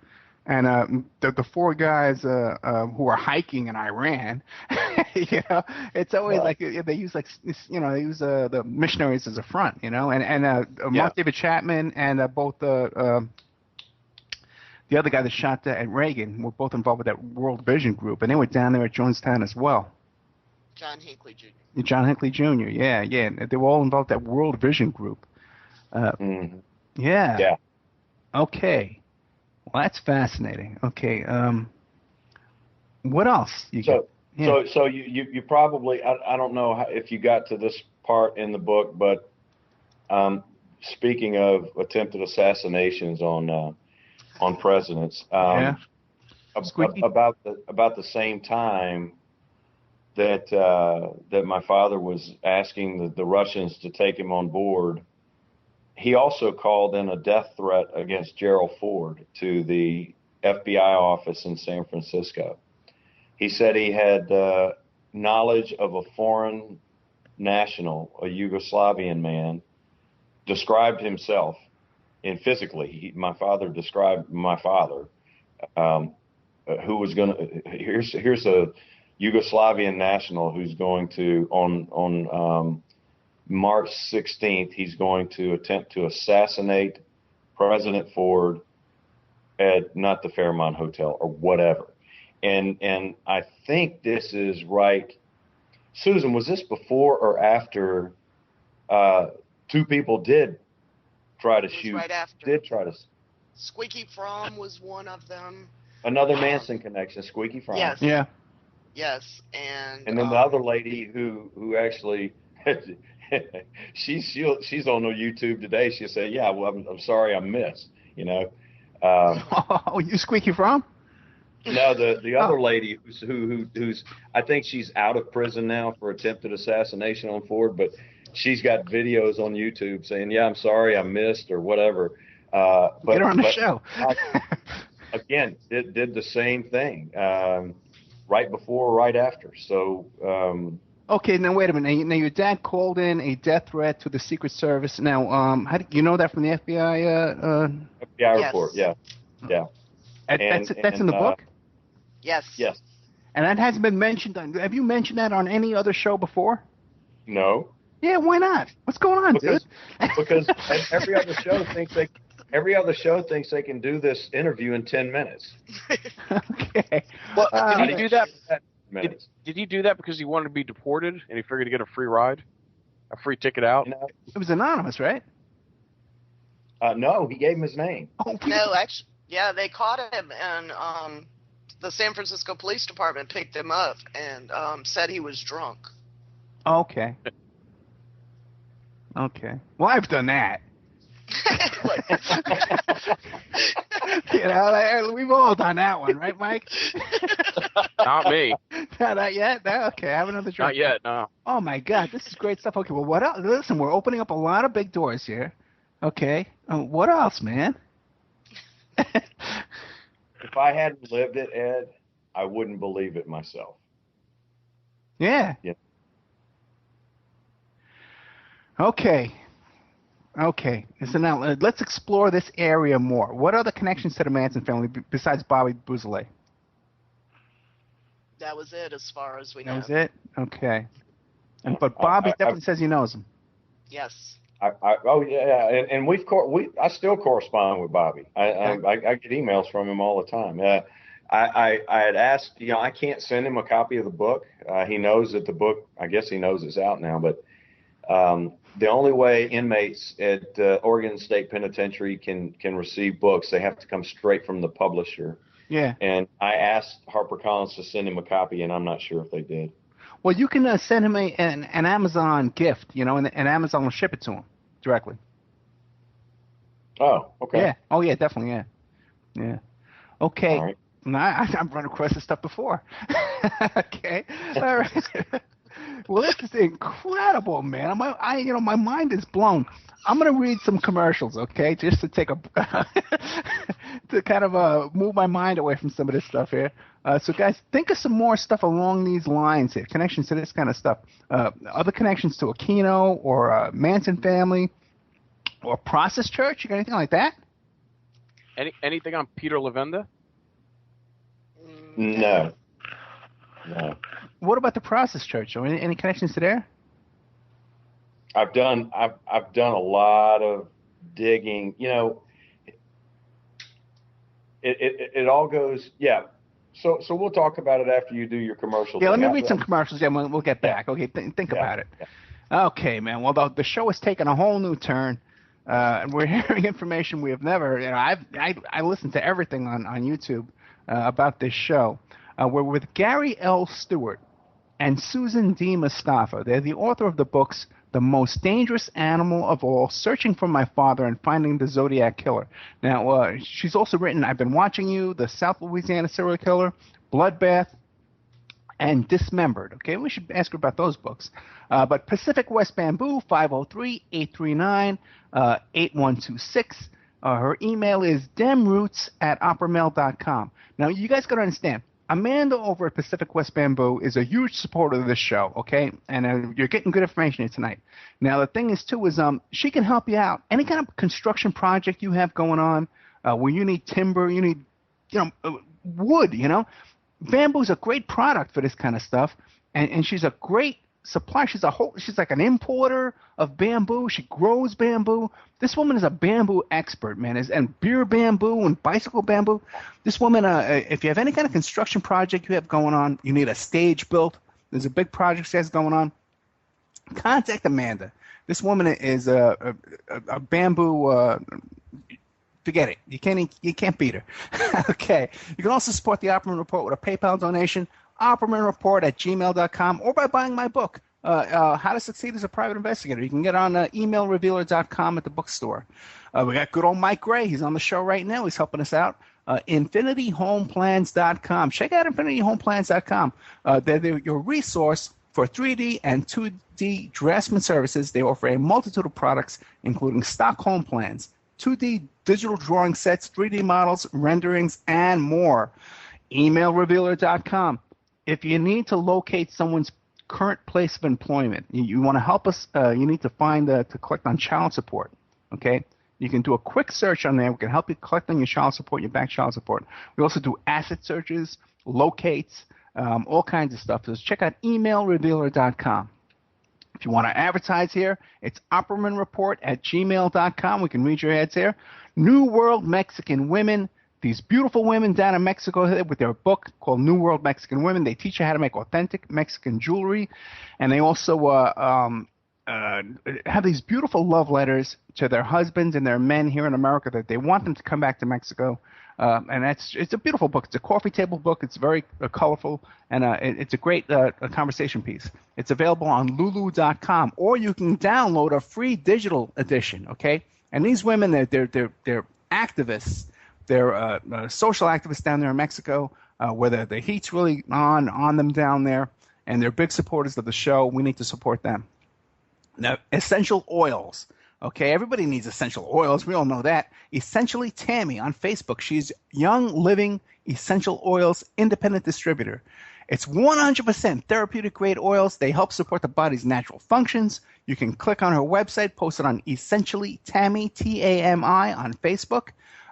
and the four guys who are hiking in Iran, you know, it's always like they use the missionaries as a front, you know, and Mark David Chapman and both the other guy that shot at Reagan were both involved with that World Vision group, and they were down there at Jonestown as well. John Hinckley Jr. John Hinckley Jr. Yeah. They were all involved with that World Vision group. Yeah. Okay. Well, that's fascinating. Okay. What else? So you probably, I don't know if you got to this part in the book, but speaking of attempted assassinations on presidents, about the same time that my father was asking the Russians to take him on board, he also called in a death threat against Gerald Ford to the FBI office in San Francisco. He said he had knowledge of a foreign national, a Yugoslavian man, described himself and physically. My father described my father, who was going to. Here's a Yugoslavian national who's going to on March 16th, he's going to attempt to assassinate President Ford at not the Fairmont Hotel or whatever. And I think this is right. Susan, was this before or after two people did try to shoot? Right after. Did try to. Squeaky Fromm was one of them. Another Manson connection, Squeaky Fromm. Yes. Yeah. Yes, and then the other lady who actually she's on the YouTube today. She'll say, "Yeah, well, I'm sorry, I missed." You know. Oh, you Squeaky Fromm? No, the other lady who's I think she's out of prison now for attempted assassination on Ford, but she's got videos on YouTube saying, "Yeah, I'm sorry, I missed," or whatever. But get her on the show. Again, did the same thing. Right before, right after. So. Okay, now wait a minute. Now your dad called in a death threat to the Secret Service. Now, how do you know that from the FBI? FBI report. Yeah. That's in the book. Yes. Yes. And that hasn't been mentioned. Have you mentioned that on any other show before? No. Yeah, why not? What's going on, dude? Because every other show thinks they can do this interview in 10 minutes. Okay. Well, did he do that? Did he do that because he wanted to be deported and he figured to get a free ride, a free ticket out? It was anonymous, right? No, he gave him his name. Oh, no, actually, yeah, they caught him, and the San Francisco Police Department picked him up and said he was drunk. Okay. Well, I've done that. We've all done that one, right, Mike? Not me. Not yet? No? Okay, I have another drink. Not yet, no. Oh, my God, this is great stuff. Okay, well, what else? Listen, we're opening up a lot of big doors here. Okay, what else, man? If I hadn't lived it, Ed, I wouldn't believe it myself. Yeah. Okay. So now let's explore this area more. What are the connections to the Manson family besides Bobby Bouzoulet? That was it, as far as we know. That was it. Okay. But Bobby definitely says he knows him. Yes. And I still correspond with Bobby. I get emails from him all the time. I had asked, I can't send him a copy of the book. He knows that the book, I guess he knows it's out now, but the only way inmates at Oregon State Penitentiary can receive books, they have to come straight from the publisher. Yeah. And I asked HarperCollins to send him a copy, and I'm not sure if they did. Well, you can send him an Amazon gift, and Amazon will ship it to him directly. Oh, okay. Yeah. Oh, yeah, definitely, yeah. Okay. All right. I've run across this stuff before. Okay. All right. Well, this is incredible, man. My mind is blown. I'm gonna read some commercials, okay, just to take to kind of move my mind away from some of this stuff here. So, guys, think of some more stuff along these lines here, connections to this kind of stuff. Other connections to Aquino or Manson Family or Process Church. You got anything like that? Anything on Peter Levenda? No. What about the Process Church? Or any connections to there? I've done a lot of digging. It all goes. Yeah. So we'll talk about it after you do your commercials. Yeah, let me read some commercials. Yeah, we'll get back. Okay, think about it. Yeah. Okay, man. Well, the show has taken a whole new turn, and we're hearing information we have never. I listen to everything on YouTube about this show. We're with Gary L. Stewart and Susan D. Mustafa. They're the author of the books The Most Dangerous Animal of All, Searching for My Father and Finding the Zodiac Killer. Now, she's also written I've Been Watching You, The South Louisiana Serial Killer, Bloodbath, and Dismembered. Okay, we should ask her about those books. But Pacific West Bamboo, 503-839-8126. Her email is demroots@oppermail.com. Now, you guys got to understand, Amanda over at Pacific West Bamboo is a huge supporter of this show, okay? And you're getting good information here tonight. Now, the thing is, too, is she can help you out. Any kind of construction project you have going on where you need timber, you need, wood, Bamboo's a great product for this kind of stuff, and she's a great supplier. She's like an importer of bamboo. She grows bamboo. This woman is a bamboo expert, man. And beer bamboo and bicycle bamboo. This woman, if you have any kind of construction project you have going on, you need a stage built. There's a big project she has going on. Contact Amanda. This woman is a bamboo. Forget it. You can't beat her. Okay. You can also support the Opperman Report with a PayPal donation. OppermanReport@gmail.com, or by buying my book, How to Succeed as a Private Investigator. You can get on emailrevealer.com at the bookstore. We got good old Mike Gray. He's on the show right now. He's helping us out. InfinityHomePlans.com. Check out InfinityHomePlans.com. They're your resource for 3D and 2D draftsman services. They offer a multitude of products, including stock home plans, 2D digital drawing sets, 3D models, renderings, and more. Emailrevealer.com. If you need to locate someone's current place of employment, you want to help us, you need to find to collect on child support, okay? You can do a quick search on there. We can help you collect on your child support, your back child support. We also do asset searches, locates, all kinds of stuff. So check out emailrevealer.com. If you want to advertise here, it's OppermanReport@gmail.com. We can read your ads here. New World Mexican Women. These beautiful women down in Mexico with their book called New World Mexican Women. They teach you how to make authentic Mexican jewelry. And they also have these beautiful love letters to their husbands and their men here in America that they want them to come back to Mexico. And it's a beautiful book. It's a coffee table book. It's very colorful, and it's a great conversation piece. It's available on Lulu.com, or you can download a free digital edition. Okay, and these women, they're activists. They're social activists down there in Mexico, where the heat's really on them down there, and they're big supporters of the show. We need to support them. Now, essential oils. Okay, everybody needs essential oils. We all know that. Essentially Tammy on Facebook. She's Young Living Essential Oils Independent Distributor. It's 100% therapeutic grade oils. They help support the body's natural functions. You can click on her website, post it on Essentially Tammy, T-A-M-I, on Facebook.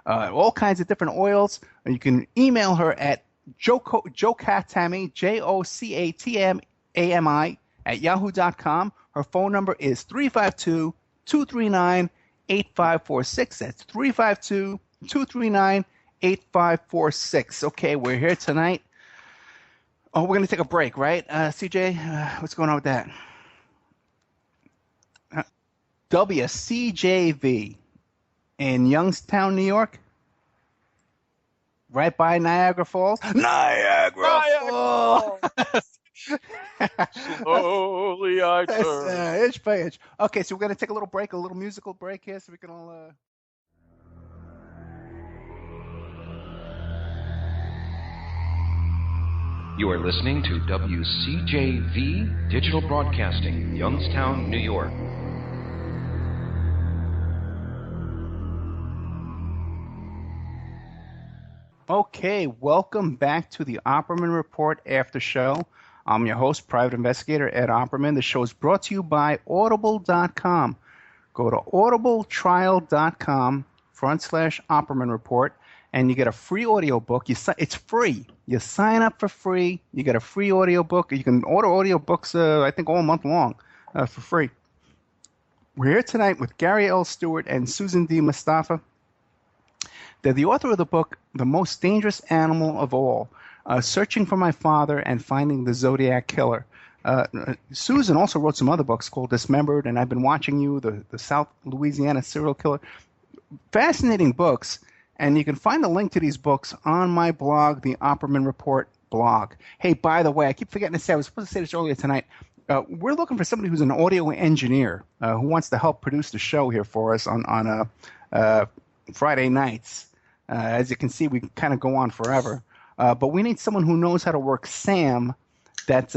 All kinds of different oils. You can email her at jocatami, Jocatami, @yahoo.com. Her phone number is 352-239-8546. That's 352-239-8546. Okay, we're here tonight. Oh, we're going to take a break, right? CJ, what's going on with that? WCJV in Youngstown, New York. Right by Niagara Falls. Niagara Falls! Slowly I turn. Inch by inch. Okay, so we're going to take a little break, a little musical break here, so we can all... You are listening to WCJV Digital Broadcasting, Youngstown, New York. Okay, welcome back to the Opperman Report After Show. I'm your host, Private Investigator Ed Opperman. The show is brought to you by Audible.com. Go to audibletrial.com/Opperman Report, and you get a free audio book. It's free. You sign up for free. You get a free audio book. You can order audio books, I think, all month long for free. We're here tonight with Gary L. Stewart and Susan D. Mustafa. They're the author of the book, The Most Dangerous Animal of All, Searching for My Father and Finding the Zodiac Killer. Susan also wrote some other books called Dismembered, and I've been watching you, the South Louisiana Serial Killer. Fascinating books, and you can find the link to these books on my blog, the Opperman Report blog. Hey, by the way, I keep forgetting to say, I was supposed to say this earlier tonight. We're looking for somebody who's an audio engineer who wants to help produce the show here for us on Friday nights. As you can see, we kind of go on forever. But we need someone who knows how to work SAM that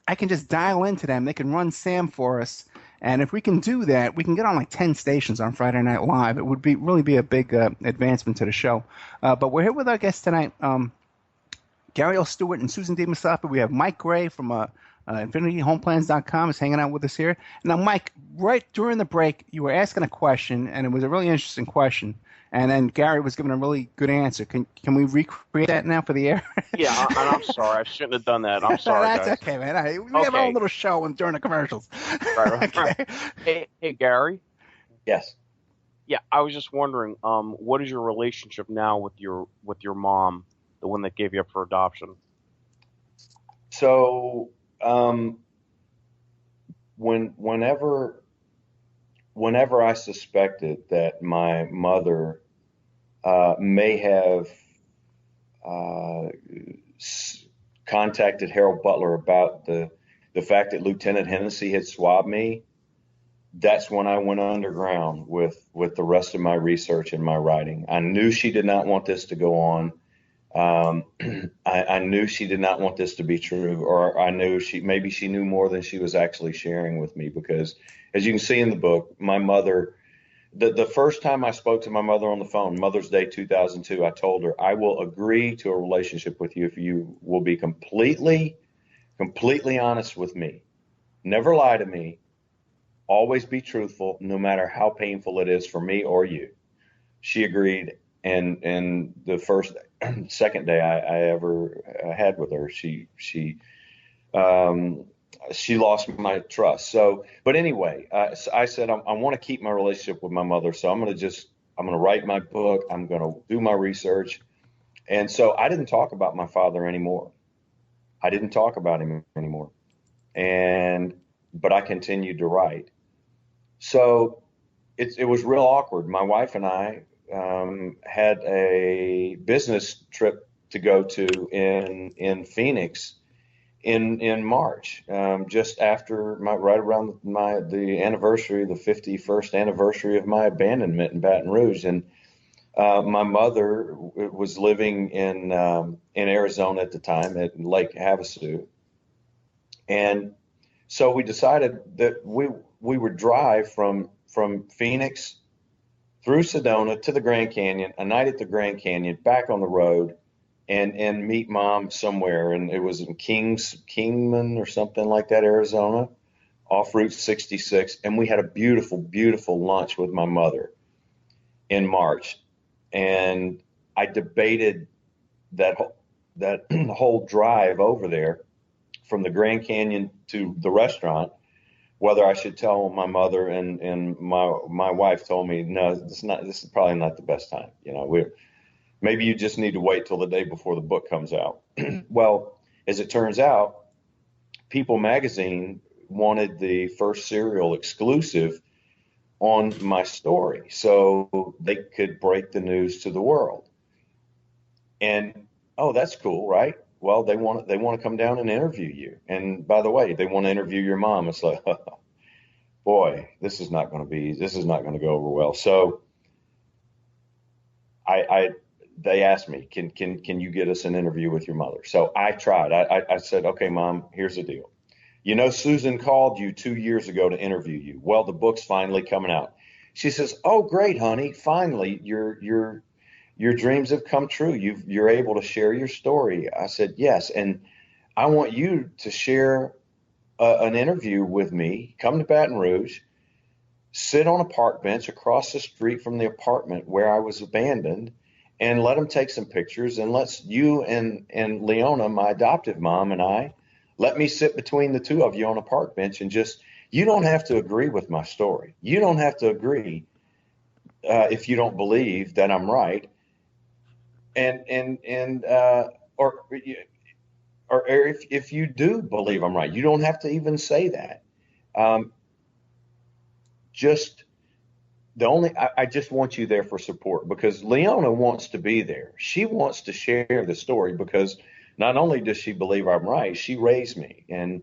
I can just dial into them. They can run SAM for us. And if we can do that, we can get on like 10 stations on Friday Night Live. It would really be a big advancement to the show. But we're here with our guests tonight, Gary L. Stewart and Susan D. Mustafa. We have Mike Gray from InfinityHomePlans.com is hanging out with us here. Now, Mike, right during the break, you were asking a question, and it was a really interesting question. And then Gary was giving a really good answer. Can we recreate that now for the air? Yeah, and I'm sorry. I shouldn't have done that. I'm sorry, That's guys. okay, man. We have our own Okay. little show during the commercials. Right. Okay. Hey, Gary. Yes. Yeah, I was just wondering, what is your relationship now with your mom, the one that gave you up for adoption? So, whenever I suspected that my mother may have contacted Harold Butler about the fact that Lieutenant Hennessy had swabbed me, that's when I went underground with the rest of my research and my writing. I knew she did not want this to go on. I knew she did not want this to be true, or I knew maybe she knew more than she was actually sharing with me, because as you can see in the book, my mother, the first time I spoke to my mother on the phone, Mother's Day 2002, I told her, I will agree to a relationship with you if you will be completely honest with me. Never lie to me. Always be truthful, no matter how painful it is for me or you. She agreed. And the second day I ever had with her, she lost my trust. So, but anyway, so I said, I want to keep my relationship with my mother. So I'm going to write my book. I'm going to do my research. And so I didn't talk about my father anymore. I didn't talk about him anymore. But I continued to write. So it was real awkward. My wife and I had a business trip to go to in Phoenix in March, just after right around the anniversary, the 51st anniversary of my abandonment in Baton Rouge. And my mother was living in Arizona at the time at Lake Havasu. And so we decided that we would drive from Phoenix through Sedona to the Grand Canyon, a night at the Grand Canyon, back on the road, and meet Mom somewhere. And it was in Kingman or something like that, Arizona, off Route 66. And we had a beautiful, beautiful lunch with my mother in March. And I debated that whole drive over there from the Grand Canyon to the restaurant, whether I should tell my mother, and my wife told me, no, this is probably not the best time. Maybe you just need to wait till the day before the book comes out. Well, as it turns out, People magazine wanted the first serial exclusive on my story so they could break the news to the world. And, oh, that's cool, right? Well, they want to come down and interview you. And by the way, they want to interview your mom. It's like, boy, this is not going to go over well. So they asked me, can you get us an interview with your mother? So I tried. I said, okay, Mom, here's the deal. Susan called you 2 years ago to interview you. Well, the book's finally coming out. She says, oh, great, honey. Finally, your dreams have come true. You're able to share your story. I said, yes. And I want you to share an interview with me. Come to Baton Rouge, sit on a park bench across the street from the apartment where I was abandoned, and let them take some pictures. And let's you and Leona, my adoptive mom, and I, let me sit between the two of you on a park bench and you don't have to agree with my story. You don't have to agree if you don't believe that I'm right. Or if you do believe I'm right, you don't have to even say that. I just want you there for support, because Leona wants to be there. She wants to share the story, because not only does she believe I'm right, she raised me, and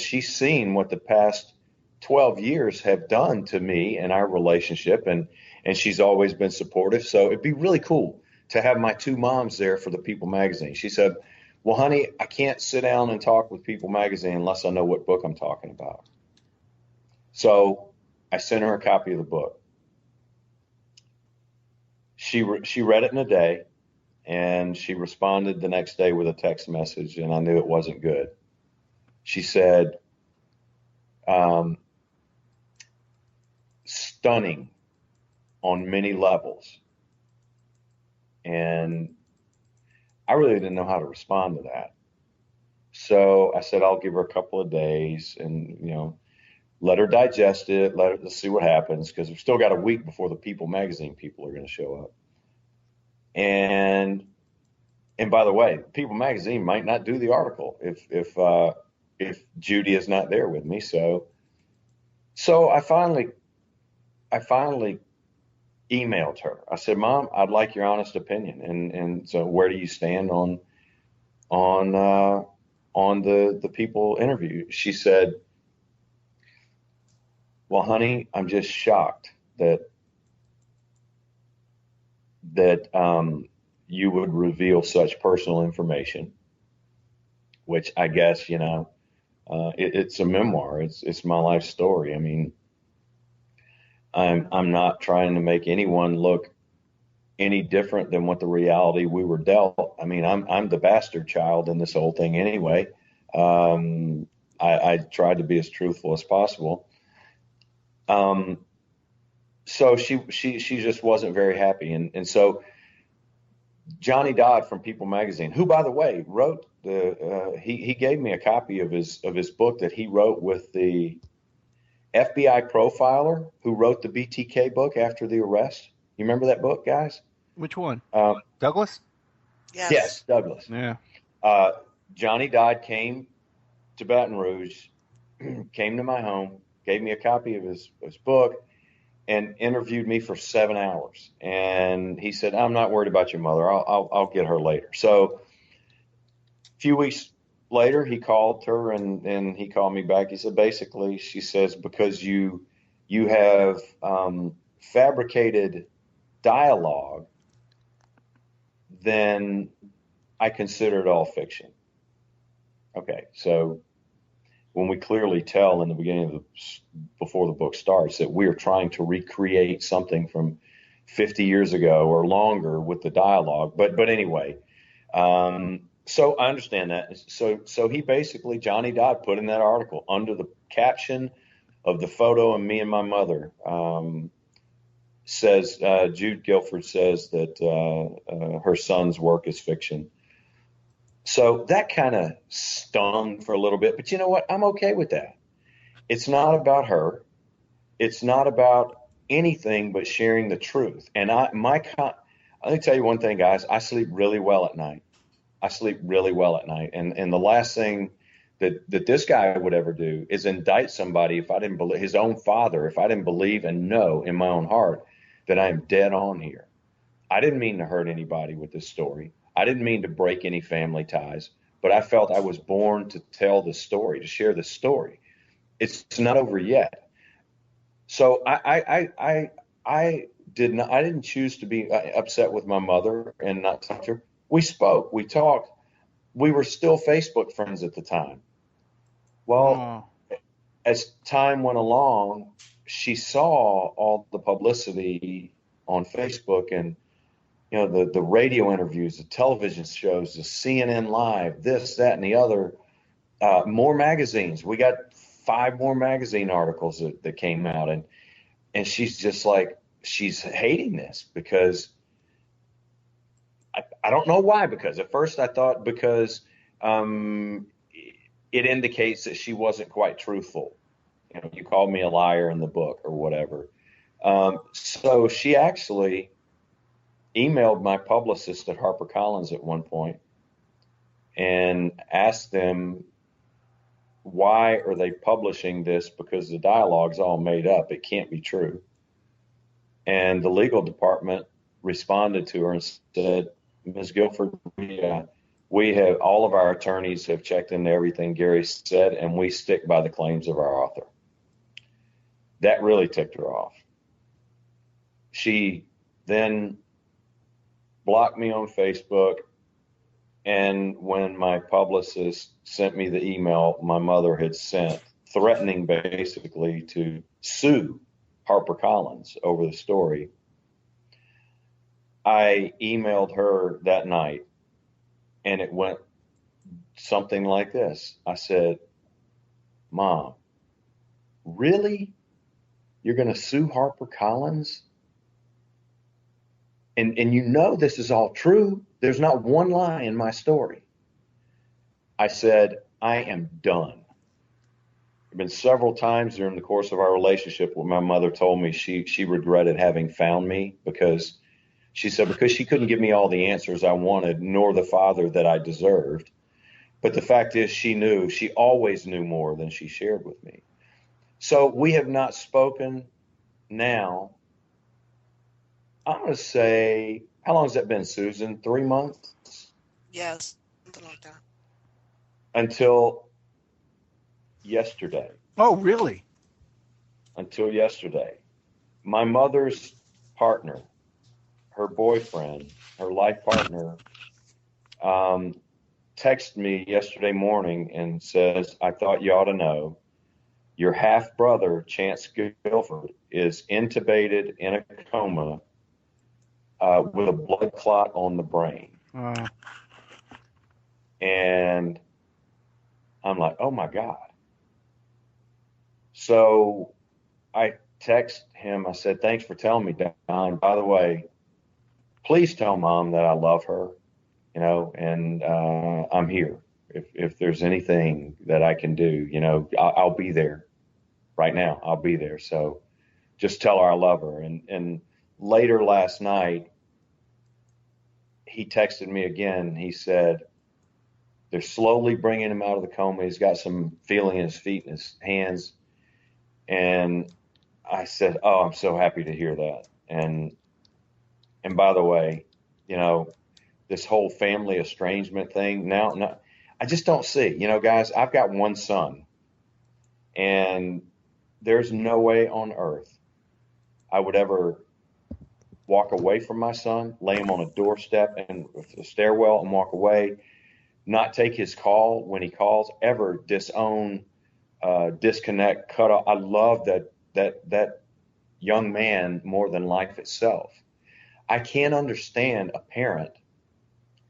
she's seen what the past 12 years have done to me and our relationship, and she's always been supportive. So it'd be really cool to have my two moms there for the People magazine. She said, well, honey, I can't sit down and talk with People magazine unless I know what book I'm talking about. So I sent her a copy of the book. She read it in a day, and she responded the next day with a text message, and I knew it wasn't good. She said, stunning on many levels. And I really didn't know how to respond to that. So I said, I'll give her a couple of days and, let her digest it. Let's see what happens, because we've still got a week before the People magazine people are going to show up. And by the way, People magazine might not do the article if Judy is not there with me. So I finally emailed her. I said, Mom, I'd like your honest opinion. And so where do you stand on the People interview? She said, well, honey, I'm just shocked that you would reveal such personal information, which I guess, it's a memoir. It's my life story. I mean, I'm not trying to make anyone look any different than what the reality we were dealt. I mean, I'm the bastard child in this whole thing anyway. I tried to be as truthful as possible. So she just wasn't very happy. And so Johnny Dodd from People magazine, who, by the way, wrote he gave me a copy of his book that he wrote with the FBI profiler who wrote the BTK book after the arrest. You remember that book, guys? Which one? Douglas? Yes, Douglas. Yeah. Johnny Dodd came to Baton Rouge, came to my home, gave me a copy of his book, and interviewed me for 7 hours. And he said, I'm not worried about your mother. I'll get her later. So a few weeks later, he called her and he called me back. He said, basically, she says, because you have fabricated dialogue, then I consider it all fiction. Okay, so when we clearly tell in the beginning before the book starts that we are trying to recreate something from 50 years ago or longer with the dialogue. But anyway, so I understand that. So he basically, Johnny Dodd, put in that article under the caption of the photo of me and my mother, says, Jude Guilford says that her son's work is fiction. So that kind of stung for a little bit, but you know what? I'm okay with that. It's not about her. It's not about anything but sharing the truth. And let me tell you one thing, guys. I sleep really well at night. And the last thing that this guy would ever do is indict somebody if I didn't believe, his own father, if I didn't believe and know in my own heart that I am dead on here. I didn't mean to hurt anybody with this story. I didn't mean to break any family ties, but I felt I was born to tell the story, to share the story. It's not over yet. So I didn't choose to be upset with my mother and not talk to her. We spoke, we talked. We were still Facebook friends at the time. Well, as time went along, she saw all the publicity on Facebook and the radio interviews, the television shows, the CNN Live, this, that, and the other, more magazines. We got 5 more magazine articles that came out. And she's just like, she's hating this because I don't know why, because at first I thought because it indicates that she wasn't quite truthful. You called me a liar in the book or whatever. So she actually emailed my publicist at HarperCollins at one point and asked them, why are they publishing this? Because the dialogue's all made up. It can't be true. And the legal department responded to her and said, Ms. Guilford, we have, all of our attorneys have checked into everything Gary said, and we stick by the claims of our author. That really ticked her off. She then blocked me on Facebook. And when my publicist sent me the email my mother had sent, threatening basically to sue HarperCollins over the story, I emailed her that night, and it went something like this. I said, Mom, really? You're going to sue HarperCollins? and you know this is all true. There's not one lie in my story. I said, I am done. There have been several times during the course of our relationship where my mother told me she regretted having found me, because she said, because she couldn't give me all the answers I wanted, nor the father that I deserved. But the fact is, she always knew more than she shared with me. So we have not spoken now. I'm going to say, how long has that been, Susan? 3 months? Yes, something like that. Until yesterday. Oh, really? Until yesterday. My mother's partner, her boyfriend, her life partner, texted me yesterday morning and says, I thought you ought to know, your half-brother, Chance Guilford, is intubated in a coma with a blood clot on the brain. And I'm like, oh my God. So I text him. I said, thanks for telling me, Don. By the way, please tell Mom that I love her, and I'm here. If there's anything that I can do, I'll be there right now. I'll be there. So just tell her I love her. And later last night, he texted me again. He said, they're slowly bringing him out of the coma. He's got some feeling in his feet and his hands. And I said, oh, I'm so happy to hear that. And by the way, this whole family estrangement thing now, I just don't see, guys, I've got one son, and there's no way on earth I would ever walk away from my son, lay him on a doorstep and a stairwell and walk away, not take his call when he calls, ever disown, disconnect, cut off. I love that young man more than life itself. I can't understand a parent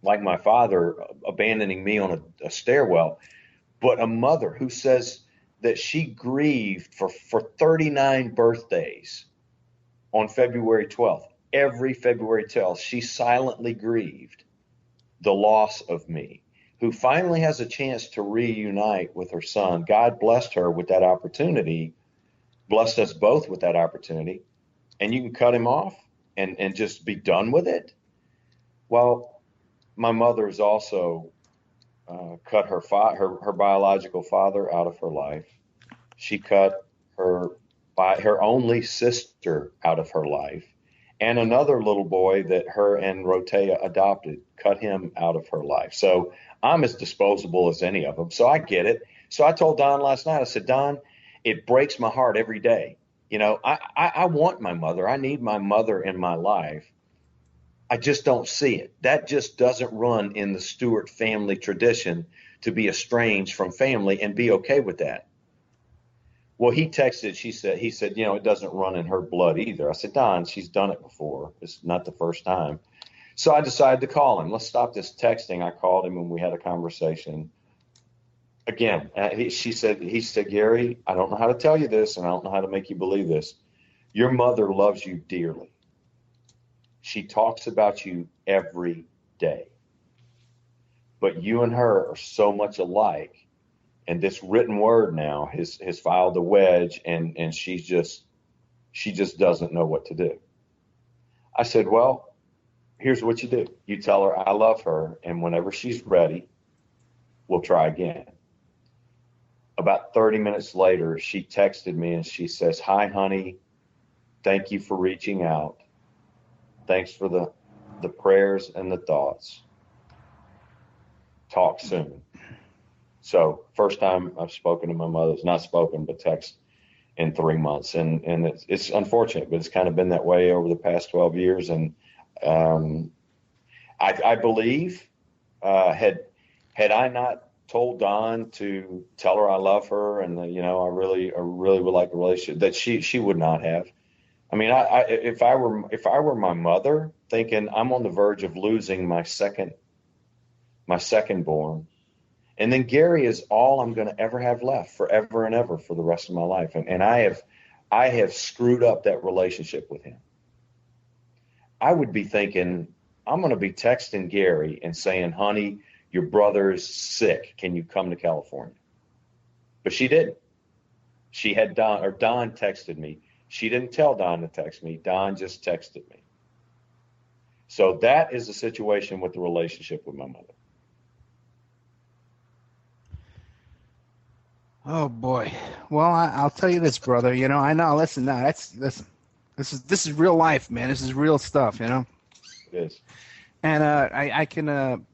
like my father abandoning me on a stairwell, but a mother who says that she grieved for 39 birthdays on February 12th. Every February 12th, she silently grieved the loss of me, who finally has a chance to reunite with her son. God blessed her with that opportunity, blessed us both with that opportunity, and you can cut him off and just be done with it. Well, my mother has also cut her biological father out of her life. She cut her only sister out of her life, and another little boy that her and Rotea adopted, cut him out of her life. So I'm as disposable as any of them. So I get it. So I told Don last night, I said, Don, it breaks my heart every day. I want my mother. I need my mother in my life. I just don't see it. That just doesn't run in the Stewart family tradition, to be estranged from family and be okay with that. Well, he texted, he said, it doesn't run in her blood either. I said, Don, she's done it before. It's not the first time. So I decided to call him. Let's stop this texting. I called him and we had a conversation. Again, he said, Gary, I don't know how to tell you this, and I don't know how to make you believe this. Your mother loves you dearly. She talks about you every day. But you and her are so much alike. And this written word now has filed a wedge, and she just doesn't know what to do. I said, well, here's what you do. You tell her I love her, and whenever she's ready, we'll try again. About 30 minutes later, she texted me and she says, hi, honey. Thank you for reaching out. Thanks for the prayers and the thoughts. Talk soon. So first time I've spoken to my mother, it's not spoken, but text in 3 months. And it's unfortunate, but it's kind of been that way over the past 12 years. And I believe had I not told Dawn to tell her I love her and I really would like a relationship, that she would not have. I mean, if I were my mother, thinking I'm on the verge of losing my second born, and then Gary is all I'm going to ever have left forever and ever for the rest of my life, and I have screwed up that relationship with him. I would be thinking, I'm going to be texting Gary and saying, honey, your brother's sick. Can you come to California? But she didn't. She had Don texted me. She didn't tell Don to text me. Don just texted me. So that is the situation with the relationship with my mother. Oh boy. Well, I'll tell you this, brother. You know, I know. Listen, no, listen. This is real life, man. This is real stuff. You know. It is. And I can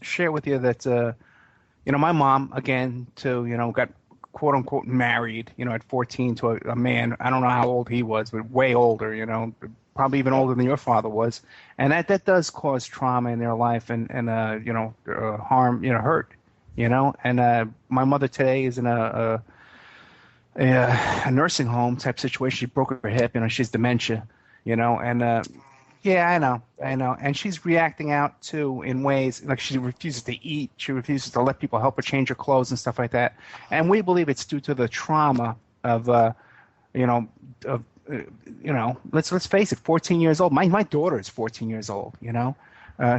share with you that you know, my mom again got quote unquote married, you know, at 14 to a man. I don't know how old he was, but way older. You know, probably even older than your father was. And that does cause trauma in their life and harm, hurt. You know, and my mother today is in a nursing home type situation. She broke her hip, she's dementia, and yeah, I know, and she's reacting out too in ways like she refuses to eat, she refuses to let people help her change her clothes and stuff like that, and we believe it's due to the trauma of let's face it, 14 years old. My daughter is 14 years old,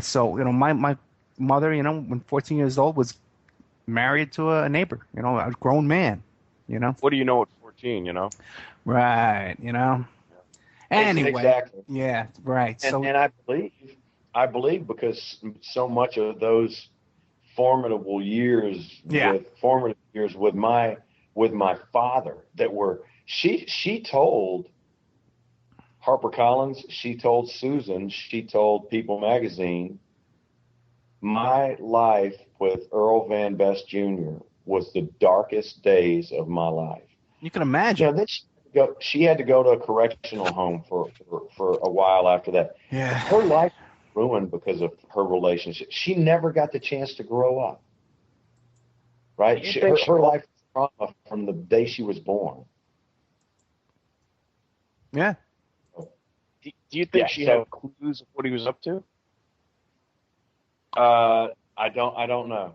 so my mother, when 14 years old was married to a neighbor, a grown man, What do you know at 14, Right, Anyway, exactly. Yeah, right. And, So, and I believe because so much of those formative years with my father that were she told HarperCollins, she told Susan, she told People Magazine, my life with Earl Van Best Jr. was the darkest days of my life. you can imagine. She had to go to a correctional home for a while after that. Yeah. Her life was ruined because of her relationship. She never got the chance to grow up. Right? Her life was trauma from the day she was born. Yeah. Do you think she had clues of what he was up to? I don't know.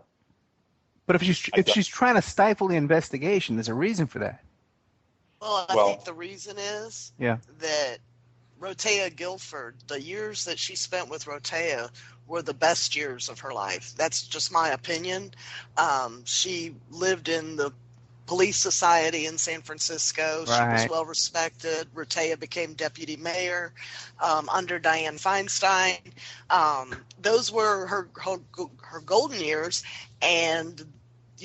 But if she's trying to stifle the investigation, there's a reason for that. Well, I think the reason is that Rotea Guilford, the years that she spent with Rotea were the best years of her life. That's just my opinion. She lived in the police society in San Francisco. Right. She was well respected. Rotea became deputy mayor under Dianne Feinstein. Those were her golden years. And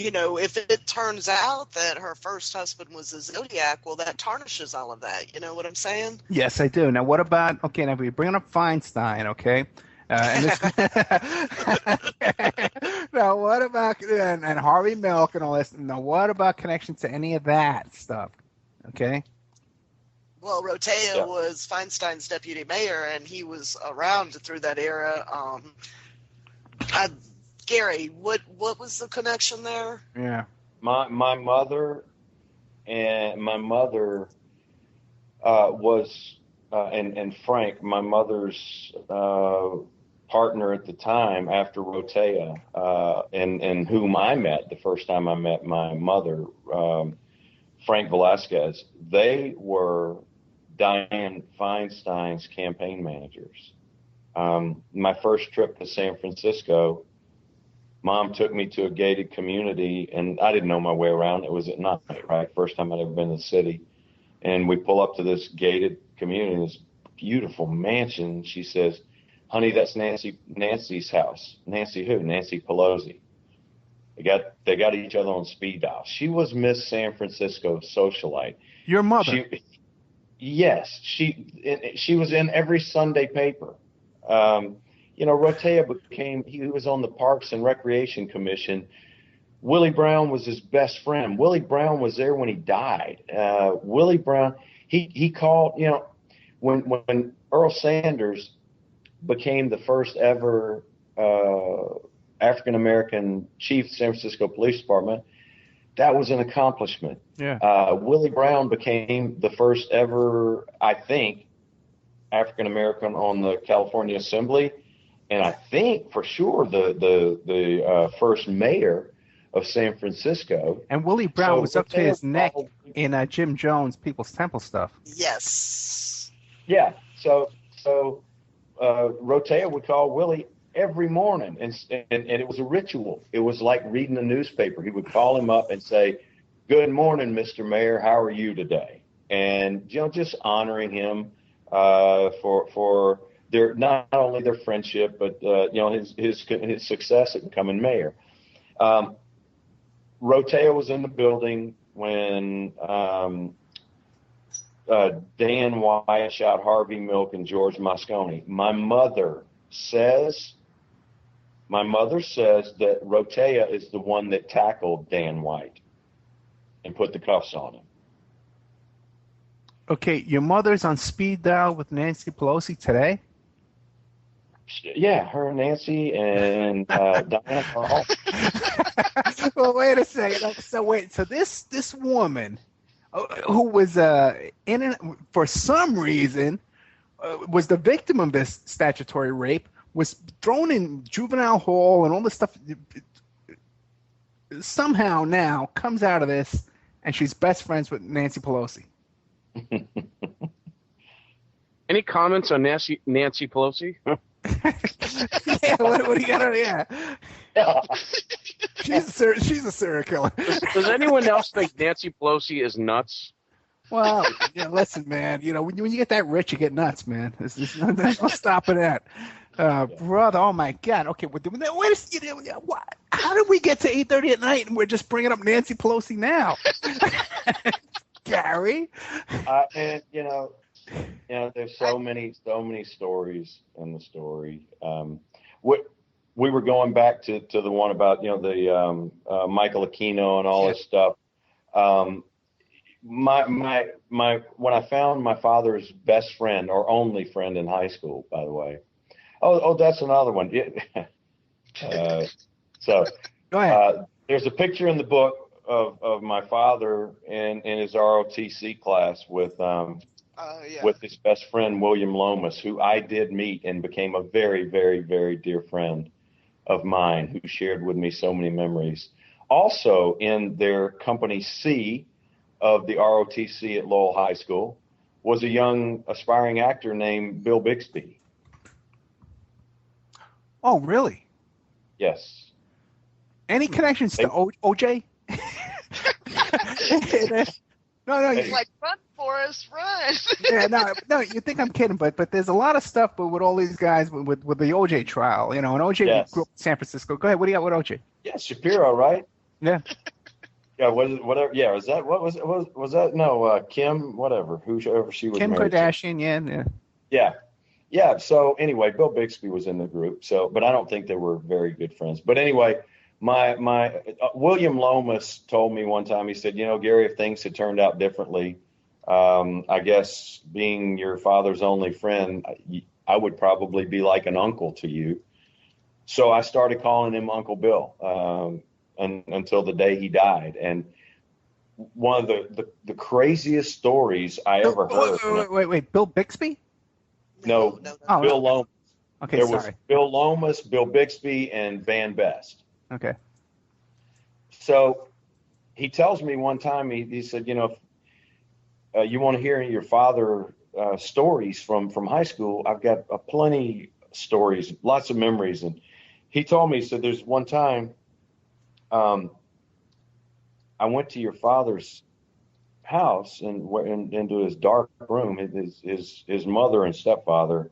if it turns out that her first husband was a Zodiac, well, that tarnishes all of that. You know what I'm saying? Yes, I do. Now, what about, now we're bringing up Feinstein, okay? And now, what about, and Harvey Milk and all this, now, what about connection to any of that stuff, okay? Well, Rotea was Feinstein's deputy mayor, and he was around through that era. Gary, what was the connection there? Yeah. My mother was and Frank, my mother's partner at the time after Rotea, and whom I met the first time I met my mother, Frank Velasquez. They were Dianne Feinstein's campaign managers. My first trip to San Francisco, Mom took me to a gated community, and I didn't know my way around. It was at night, right? First time I'd ever been to the city. And we pull up to this gated community, this beautiful mansion. She says, honey, that's Nancy's house. Nancy who? Nancy Pelosi. They got each other on speed dial. She was Miss San Francisco socialite. Your mother? Yes. She was in every Sunday paper. Rotea he was on the Parks and Recreation Commission. Willie Brown was his best friend. Willie Brown was there when he died. Willie Brown, he called, when Earl Sanders became the first ever African-American chief of San Francisco Police Department, that was an accomplishment. Yeah. Willie Brown became the first ever, I think, African-American on the California Assembly. And I think for sure the first mayor of San Francisco. And Willie Brown was up to his neck in Jim Jones' People's Temple stuff. Yes. Yeah. So so Rotea would call Willie every morning, and it was a ritual. It was like reading the newspaper. He would call him up and say, "Good morning, Mr. Mayor. How are you today?" And just honoring him for their not only their friendship, but his success at becoming mayor. Rotea was in the building when Dan White shot Harvey Milk and George Moscone. My mother says that Rotea is the one that tackled Dan White and put the cuffs on him. Okay, your mother's on speed dial with Nancy Pelosi today? Yeah, her and Nancy and Diana are all. Well, wait a second. So this woman who was for some reason was the victim of this statutory rape, was thrown in juvenile hall and all this stuff, somehow now comes out of this, and she's best friends with Nancy Pelosi. Any comments on Nancy Pelosi? Yeah, what do you got on? Yeah. She's a serial killer. Does anyone else think Nancy Pelosi is nuts? Well, listen, man. When you get that rich, you get nuts, man. There's no stopping that. Brother, oh my God. Okay, how did we get to 8:30 at night and we're just bringing up Nancy Pelosi now? Gary? And there's so many stories in the story. We were going back to the one about the Michael Aquino and all this stuff. When I found my father's best friend or only friend in high school, by the way. Oh, that's another one. So go ahead. There's a picture in the book of my father in his ROTC class with his best friend William Lomas, who I did meet and became a very, very, very dear friend of mine, who shared with me so many memories. Also in their company C of the ROTC at Lowell High School was a young aspiring actor named Bill Bixby. Oh, really? Yes. Any connections to OJ? No. He's like, run, Forrest, run. Yeah, no. You think I'm kidding, but there's a lot of stuff with all these guys with the OJ trial, and OJ grew up in San Francisco. Go ahead. What do you got with OJ? Yeah, Shapiro, right? Yeah. Yeah, whatever. Yeah, was that? No, Kim, whatever, whoever she was. Kim married Kardashian, to. Yeah. So anyway, Bill Bixby was in the group. So, but I don't think they were very good friends. But anyway, my William Lomas told me one time. He said, Gary, if things had turned out differently, I guess being your father's only friend, I would probably be like an uncle to you. So I started calling him Uncle Bill. Until the day he died. And one of the craziest stories I ever heard. Wait, Bill Bixby? No. Bill Lomas. Okay, there sorry. was Bill Lomas, Bill Bixby, and Van Best. Okay. So he tells me one time, he said, if you want to hear your father stories from high school, I've got plenty stories, lots of memories. And he told me, he said, there's one time, I went to your father's house and into his dark room. His mother and stepfather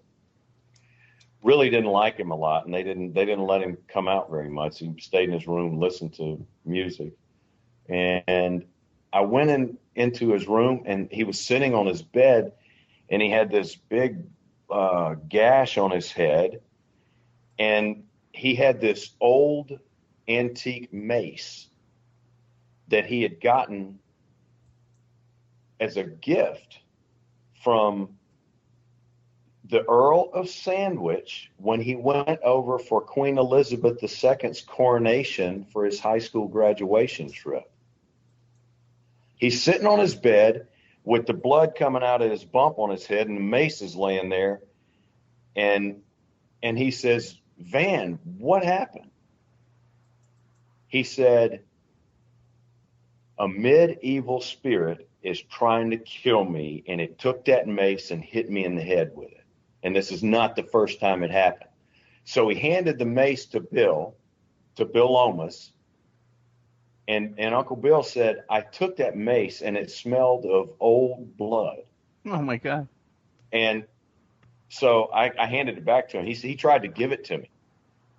really didn't like him a lot, and they didn't let him come out very much. He stayed in his room, listened to music. And I went into his room, and he was sitting on his bed, and he had this big gash on his head, and he had this old antique mace that he had gotten as a gift from the Earl of Sandwich when he went over for Queen Elizabeth II's coronation for his high school graduation trip. He's sitting on his bed with the blood coming out of his bump on his head, and the mace is laying there. And he says, Van, what happened? He said, a medieval spirit is trying to kill me, and it took that mace and hit me in the head with it. and this is not the first time it happened. So he handed the mace to Bill Lomas, and Uncle Bill said, I took that mace and it smelled of old blood. Oh my God. And so I handed it back to him. He tried to give it to me.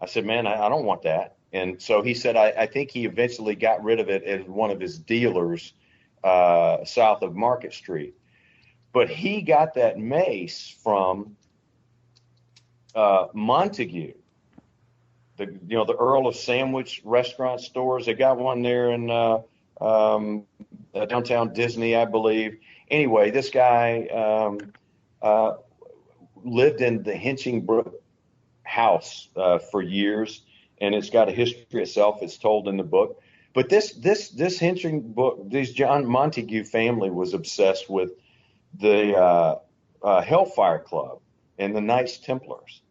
I said, man, I don't want that. And so he said, I think he eventually got rid of it at one of his dealers south of Market Street. But he got that mace from Montague, the Earl of Sandwich restaurant stores. They got one there in downtown Disney, I believe. Anyway, this guy lived in the Hinchingbrook house for years, and it's got a history itself. It's told in the book. But this Hinchingbrook, this John Montague family was obsessed with the Hellfire Club and the Knights Templars.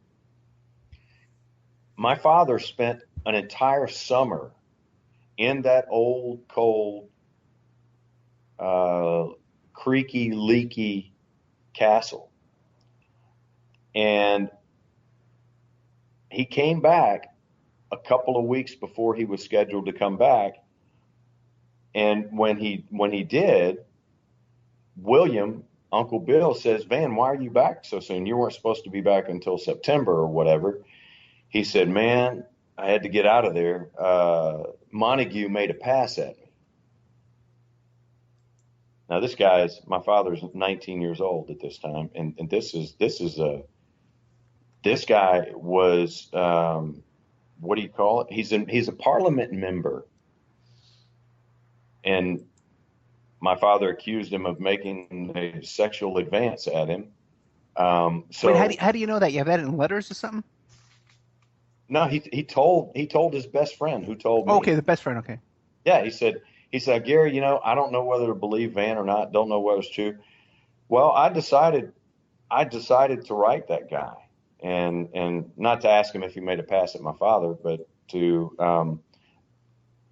My father spent an entire summer in that old, cold, creaky, leaky castle. And he came back a couple of weeks before he was scheduled to come back. And when he did, William, Uncle Bill, says, Van, why are you back so soon? You weren't supposed to be back until September or whatever. He said, man, I had to get out of there. Montague made a pass at me. Now, my father's 19 years old at this time. And this guy was, what do you call it? He's a parliament member. And my father accused him of making a sexual advance at him. So wait, how do you know that? You have that in letters or something? No, he told his best friend who told me. Oh, okay, the best friend. Okay. Yeah, he said, Gary, I don't know whether to believe Van or not. Don't know whether it's true. Well, I decided to write that guy, and not to ask him if he made a pass at my father, but to,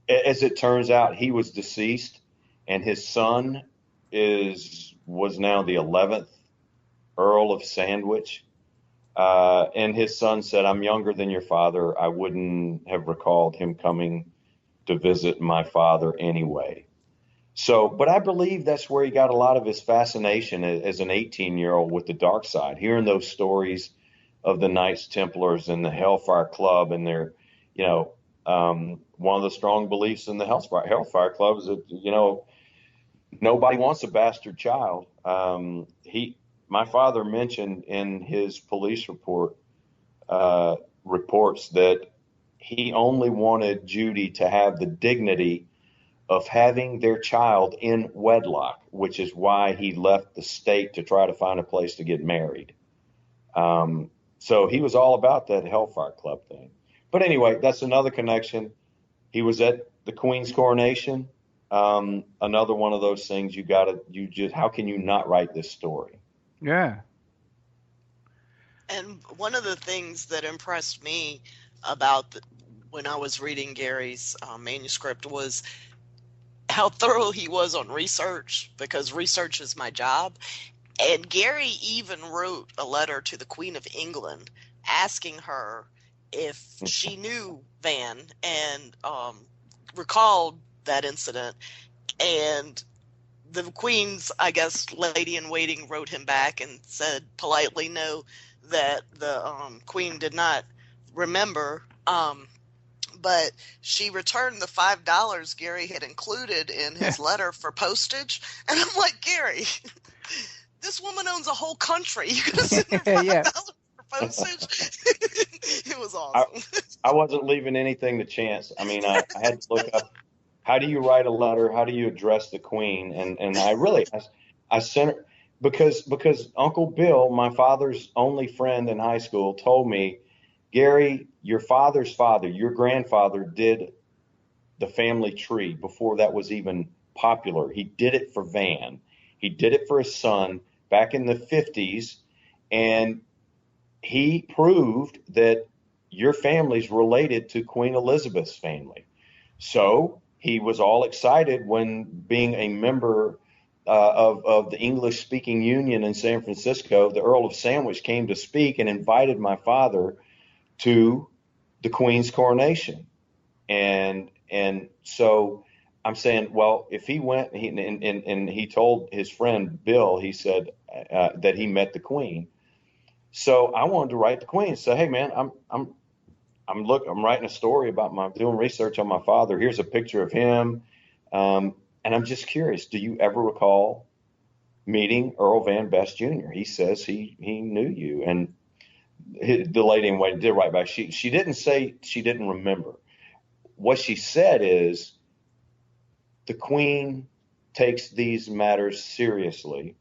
as it turns out, he was deceased, and his son was now the 11th Earl of Sandwich. And his son said, I'm younger than your father. I wouldn't have recalled him coming to visit my father anyway. So, but I believe that's where he got a lot of his fascination as an 18-year-old with the dark side, hearing those stories of the Knights Templars and the Hellfire Club. And their, one of the strong beliefs in the Hellfire Club is that, nobody wants a bastard child. My father mentioned in his police reports that he only wanted Judy to have the dignity of having their child in wedlock, which is why he left the state to try to find a place to get married. So he was all about that Hellfire Club thing. But anyway, that's another connection. He was at the Queen's coronation. Another one of those things how can you not write this story? Yeah. And one of the things that impressed me about when I was reading Gary's manuscript was how thorough he was on research, because research is my job. And Gary even wrote a letter to the Queen of England asking her if she knew Van and recalled that incident. And the Queen's, I guess, lady in waiting wrote him back and said politely no, that the Queen did not remember. But she returned the $5 Gary had included in his letter for postage. And I'm like, Gary, this woman owns a whole country. You could have sent her $5 for postage. It was awesome. I wasn't leaving anything to chance. I mean, I had to look up, how do you write a letter? How do you address the Queen? And I sent her, because Uncle Bill, my father's only friend in high school, told me, Gary, your father's father, your grandfather did the family tree before that was even popular. He did it for Van. He did it for his son back in the 50s. And he proved that your family's related to Queen Elizabeth's family. So he was all excited when, being a member of the English speaking union in San Francisco, the Earl of Sandwich, came to speak and invited my father to the Queen's coronation. And so I'm saying, well, if he went, and he told his friend Bill, he said that he met the Queen. So I wanted to write the Queen and say, hey man, I'm writing a story about doing research on my father. Here's a picture of him. And I'm just curious, do you ever recall meeting Earl Van Best Jr.? He says he knew you. And the lady in waiting did write back. She didn't say she didn't remember. What she said is the Queen takes these matters seriously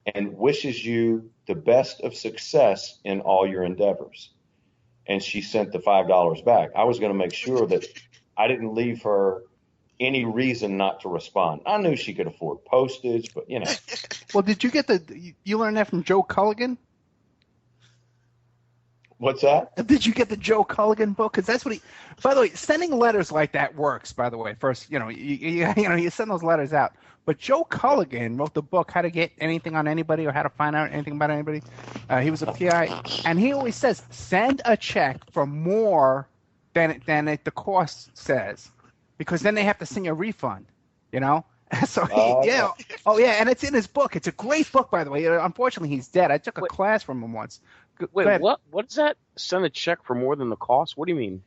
and wishes you the best of success in all your endeavors. And she sent the $5 back. I was going to make sure that I didn't leave her any reason not to respond. I knew she could afford postage, but Well, did you get you learned that from Joe Culligan? What's that? Did you get the Joe Culligan book? Because that's what he. By the way, sending letters like that works. By the way, first, you send those letters out. But Joe Culligan wrote the book How to Get Anything on Anybody or How to Find Out Anything About Anybody. He was a PI, and he always says send a check for more than the cost says, because then they have to send you a refund. So and it's in his book. It's a great book, by the way. Unfortunately, he's dead. I took a class from him once. Wait, what? What's that? Send a check for more than the cost? What do you mean?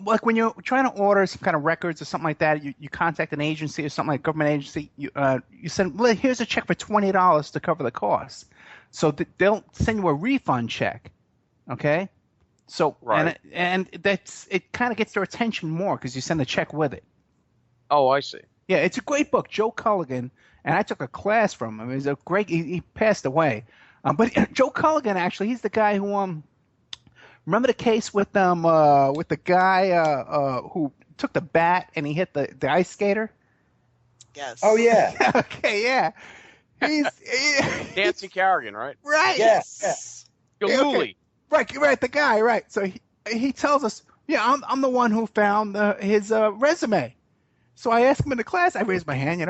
Like when you're trying to order some kind of records or something like that, you contact an agency or something like a government agency. You send, well, here's a check for $20 to cover the cost. So they'll send you a refund check. Okay. So right. and it kind of gets their attention more because you send a check with it. Oh, I see. Yeah, it's a great book, Joe Culligan, and I took a class from him. It was a great. He passed away, but Joe Culligan actually, he's the guy who remember the case with the guy who took the bat and he hit the ice skater. Yes. Oh yeah. Okay, yeah. He's Nancy Kerrigan, right? Right. Yes. Galooly. Okay. Right, the guy, right. So he tells us, yeah, I'm the one who found his resume. So I asked him in the class, I raised my hand,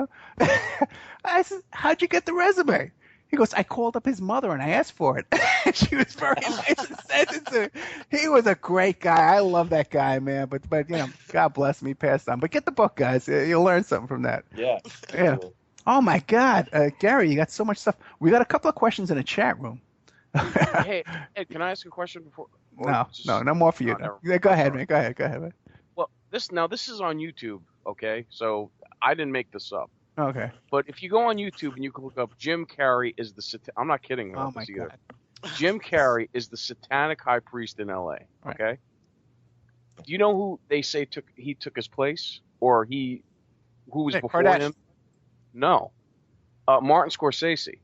I said, how'd you get the resume? He goes, I called up his mother and I asked for it. She was very nice and sent it to me. He was a great guy. I love that guy, man. But God bless him, he passed on. But get the book, guys. You'll learn something from that. Yeah. Yeah. Oh, my God. Gary, you got so much stuff. We got a couple of questions in the chat room. hey, can I ask a question before? No more for you. No. Go ahead, man. Go ahead, man. Well, this is on YouTube, okay? So I didn't make this up. Okay. But if you go on YouTube and you can look up Jim Carrey is I'm not kidding about this either. God. Jim Carrey is the satanic high priest in L.A., okay? Right. Do you know who they say took his place? Or who was before him? No. Martin Scorsese.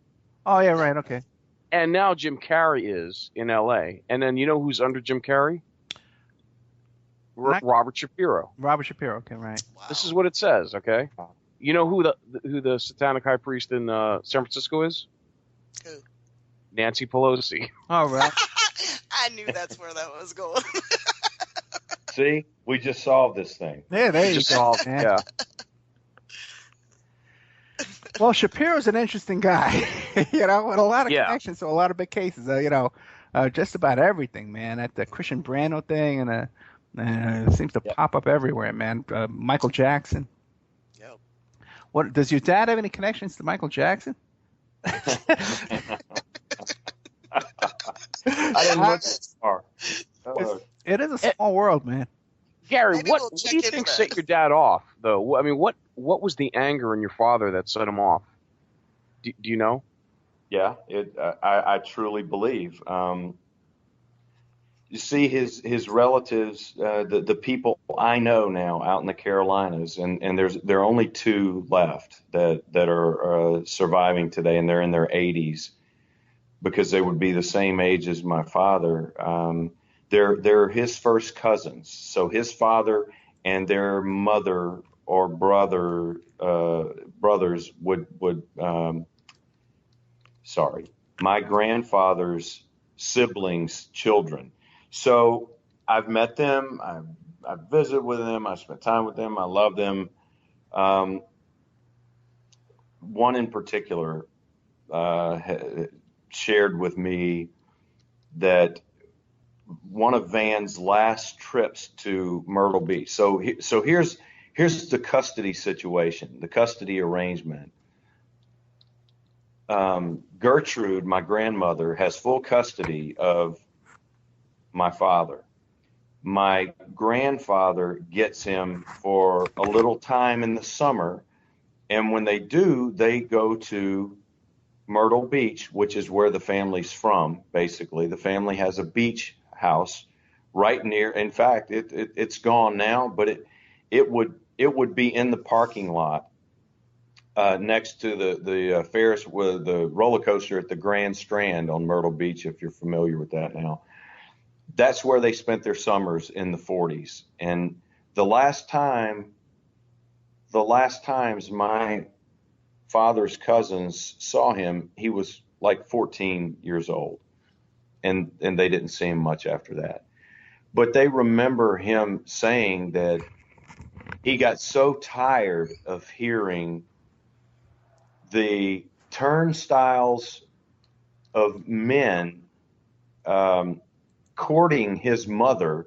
Oh, yeah, right, okay. And now Jim Carrey is in L.A. And then you know who's under Jim Carrey? Robert Shapiro. Robert Shapiro, okay, right. Wow. This is what it says, okay? You know who the satanic high priest in San Francisco is? Who? Nancy Pelosi. Oh, right. I knew that's where that was going. See, we just solved this thing. Yeah, there you go, man. Yeah. Well, Shapiro's an interesting guy, with a lot of connections to a lot of big cases. Just about everything, man. At the Christian Brando thing, and it seems to pop up everywhere, man. Michael Jackson. Yep. What does your dad have any connections to Michael Jackson? I didn't look that far. It is a small world, man. Gary, what do you think set your dad off, though? I mean, what was the anger in your father that set him off? Do you know? Yeah, I truly believe. You see, his relatives, the people I know now out in the Carolinas, and there are only two left that are surviving today, and they're in their 80s, because they would be the same age as my father. They're his first cousins, so his father and their mother or brothers would my grandfather's siblings' children. So I've met them, I've visited with them, I spent time with them, I love them. one in particular shared with me that one of Van's last trips to Myrtle Beach. So here's the custody situation, the custody arrangement. Gertrude, my grandmother, has full custody of my father. My grandfather gets him for a little time in the summer, and when they do, they go to Myrtle Beach, which is where the family's from. Basically, the family has a beach house right near. In fact, it's gone now, but it would be in the parking lot next to the Ferris with the roller coaster at the Grand Strand on Myrtle Beach, if you're familiar with that now. That's where they spent their summers in the 40s. And the last times my father's cousins saw him, he was like 14 years old, and they didn't see him much after that. But they remember him saying that he got so tired of hearing the turnstiles of men courting his mother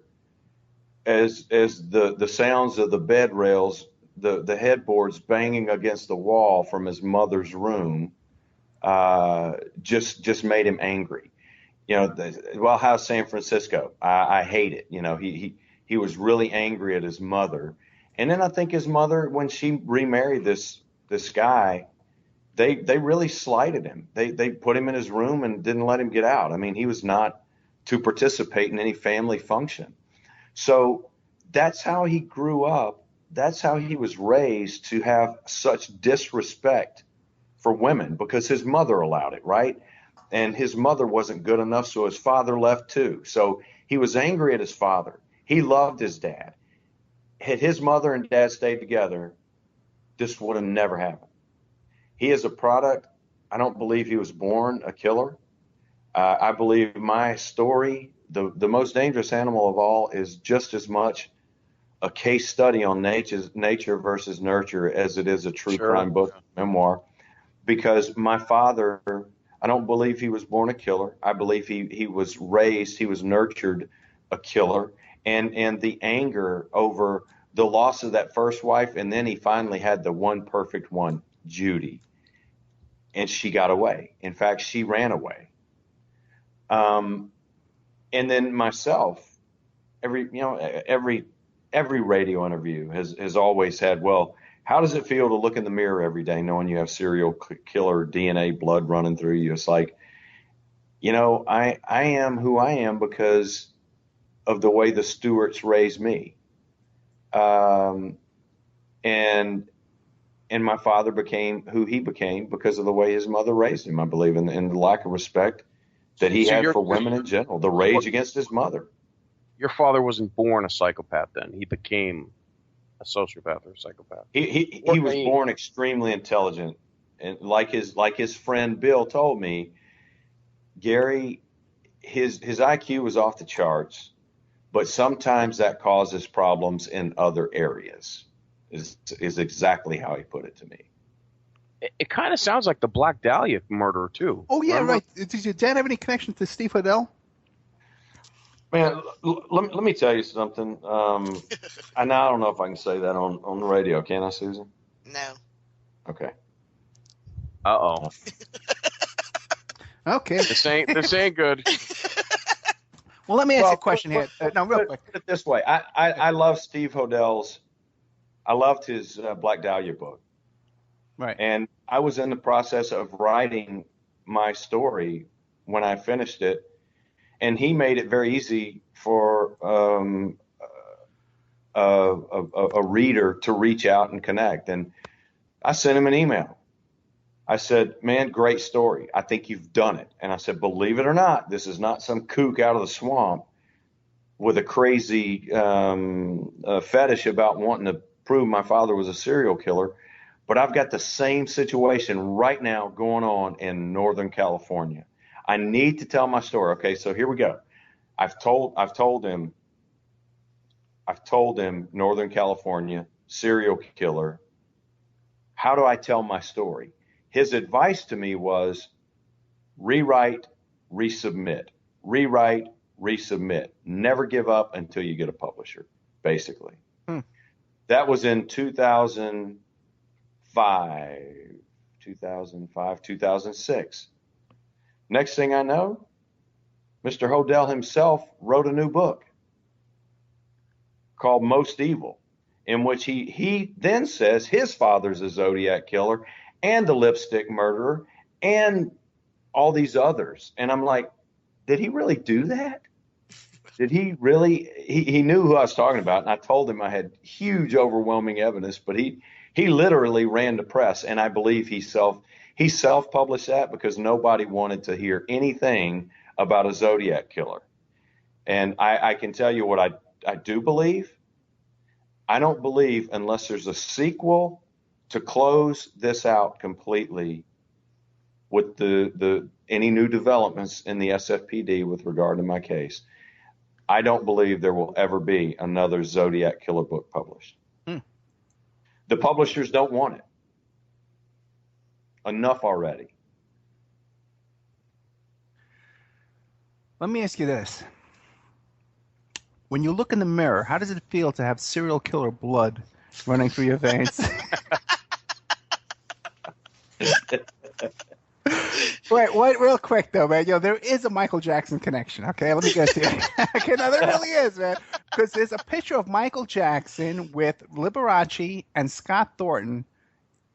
as the sounds of the bed rails, the headboards banging against the wall from his mother's room just made him angry. Well, how's San Francisco? I hate it. He was really angry at his mother. And then I think his mother, when she remarried this guy, they really slighted him. They put him in his room and didn't let him get out. I mean, he was not to participate in any family function. So that's how he grew up. That's how he was raised, to have such disrespect for women because his mother allowed it, right? And his mother wasn't good enough, so his father left too. So he was angry at his father. He loved his dad. Had his mother and dad stayed together, this would have never happened. He is a product. I don't believe he was born a killer. I believe my story, the most dangerous animal of all, is just as much a case study on nature versus nurture as it is a true crime book memoir. Because my father, I don't believe he was born a killer. I believe he was raised, he was nurtured a killer. And the anger over the loss of that first wife, and then he finally had the one perfect one, Judy. And she got away. In fact, she ran away. And then myself, every radio interview has always had, well, how does it feel to look in the mirror every day knowing you have serial killer DNA blood running through you? It's like, I am who I am because of the way the Stewarts raised me. And my father became who he became because of the way his mother raised him, I believe, and the lack of respect that he had for women in general, the rage against his mother. Your father wasn't born a psychopath then. He became a sociopath or a psychopath. He was born extremely intelligent. And like his friend Bill told me, Gary, his IQ was off the charts, but sometimes that causes problems in other areas, is exactly how he put it to me. It kind of sounds like the Black Dahlia murder, too. Oh, yeah, right. Did your dad have any connection to Steve Hodel? Man, let me tell you something. And I don't know if I can say that on the radio. Can I, Susan? No. Okay. Uh-oh. Okay. This ain't good. Well, let me ask you a question here. No, real quick. Put it this way. I love Steve Hodel's. I loved his Black Dahlia book. Right. And I was in the process of writing my story when I finished it. And he made it very easy for a reader to reach out and connect. And I sent him an email. I said, man, great story. I think you've done it. And I said, believe it or not, this is not some kook out of the swamp with a crazy fetish about wanting to prove my father was a serial killer. But I've got the same situation right now going on in Northern California. I need to tell my story. Okay, so here we go. I've told him Northern California, serial killer. How do I tell my story? his advice to me was rewrite, resubmit, rewrite, resubmit. Never give up until you get a publisher, basically. That was in 2006. Next thing I know, Mr. Hodel himself wrote a new book called Most Evil, in which he then says his father's a Zodiac killer and the lipstick murderer and all these others. And I'm like, did he really do that? Did he really? He knew who I was talking about, and I told him I had huge, overwhelming evidence, but he literally ran the press, and I believe he self-published that because nobody wanted to hear anything about a Zodiac killer. And I can tell you what I do believe. I don't believe unless there's a sequel to close this out completely with the any new developments in the SFPD with regard to my case. I don't believe there will ever be another Zodiac Killer book published. The publishers don't want it. Enough already. Let me ask you this. When you look in the mirror, how does it feel to have serial killer blood running through your veins? Wait, real quick though, man. There is a Michael Jackson connection. Okay, let me get to you. Okay, no, there really is, man. Because there's a picture of Michael Jackson with Liberace and Scott Thornton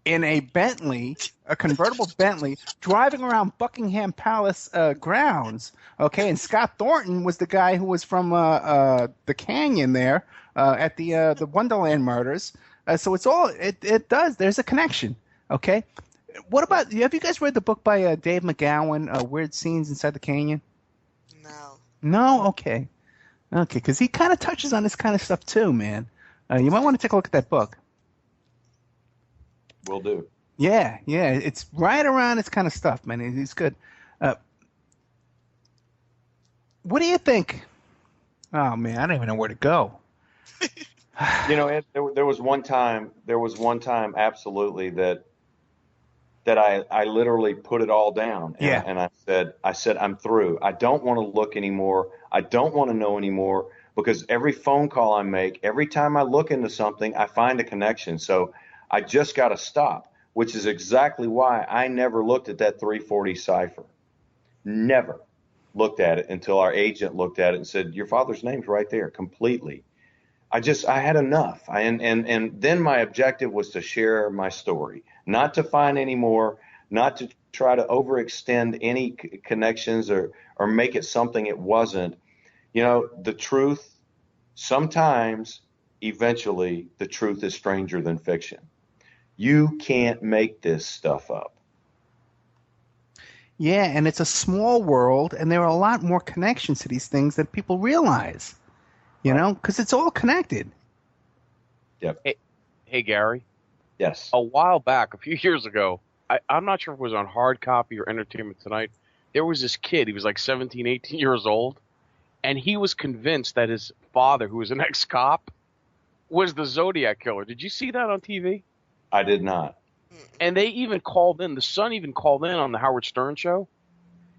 in a Bentley, a convertible Bentley, driving around Buckingham Palace grounds. Okay, and Scott Thornton was the guy who was from the canyon there at the Wonderland murders. So it's all it does. There's a connection. Okay. What about, have you guys read the book by Dave McGowan, Weird Scenes Inside the Canyon? No. No? Okay. Okay, because he kind of touches on this kind of stuff too, man. You might want to take a look at that book. Will do. Yeah, it's right around this kind of stuff, man. He's good. What do you think? Oh, man, I don't even know where to go. Ed, there was one time, absolutely, that I literally put it all down. And I said, I'm through. I don't want to look anymore. I don't want to know anymore, because every phone call I make, every time I look into something, I find a connection. So I just got to stop, which is exactly why I never looked at that 340 cipher. Never looked at it until our agent looked at it and said, your father's name's right there completely. I had enough. And then my objective was to share my story, not to find any more, not to try to overextend any connections or make it something it wasn't. The truth, sometimes, eventually, the truth is stranger than fiction. You can't make this stuff up. Yeah, and it's a small world, and there are a lot more connections to these things than people realize. Because it's all connected. Yep. Hey, Gary. Yes. A while back, a few years ago, I'm not sure if it was on Hard Copy or Entertainment Tonight, there was this kid, he was like 17, 18 years old, and he was convinced that his father, who was an ex-cop, was the Zodiac Killer. Did you see that on TV? I did not. And they even called in, the son even called in on the Howard Stern show,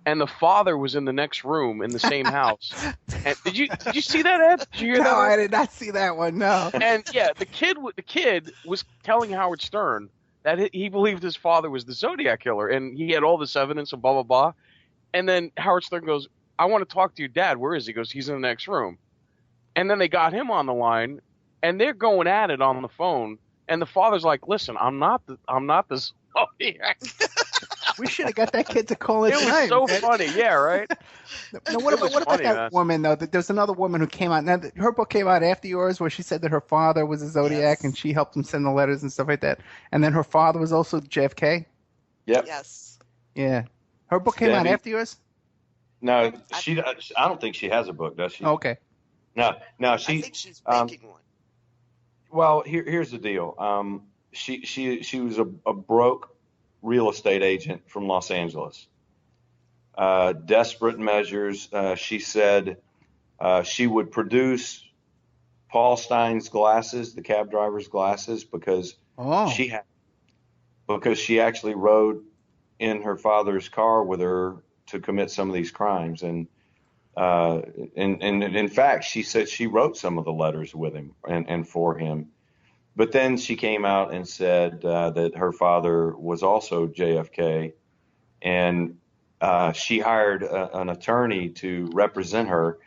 and the father was in the next room in the same house. And did you see that, Ed? Did you hear that? No, I did not see that one. No. And yeah, the kid was telling Howard Stern that he believed his father was the Zodiac Killer, and he had all this evidence and blah blah blah. And then Howard Stern goes, "I want to talk to your dad. Where is he?" He goes, "He's in the next room." And then they got him on the line, and they're going at it on the phone. And the father's like, "Listen, I'm not the Zodiac." We should have got that kid to call it. It was so funny, yeah, right? No, what about that woman, though? There's another woman who came out. Now, her book came out after yours, where she said that her father was a Zodiac, and she helped him send the letters and stuff like that. And then her father was also JFK? Yep. Yes. Yeah. Her book came out after yours? No, I don't think she has a book, does she? Okay. No, I think she's making one. Well, here's the deal. She was a broke real estate agent from Los Angeles. Desperate measures. She said she would produce Paul Stein's glasses, the cab driver's glasses, because she actually rode in her father's car with her to commit some of these crimes. And in fact, she said she wrote some of the letters with him and for him. But then she came out and said that her father was also JFK, and she hired an attorney to represent her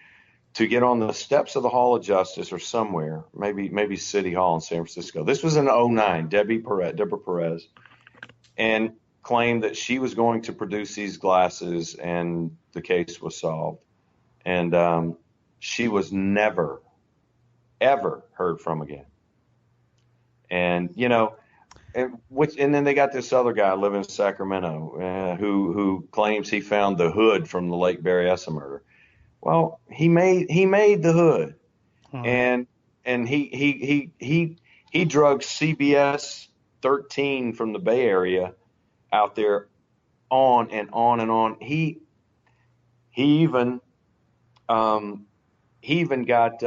to get on the steps of the Hall of Justice or somewhere, maybe City Hall in San Francisco. This was in '09, Deborah Perez, and claimed that she was going to produce these glasses and the case was solved. And she was never, ever heard from again. And, you know, and then they got this other guy living in Sacramento who claims he found the hood from the Lake Berryessa murder. Well, he made the hood, and he drugged CBS 13 from the Bay Area out there on and on and on. He even got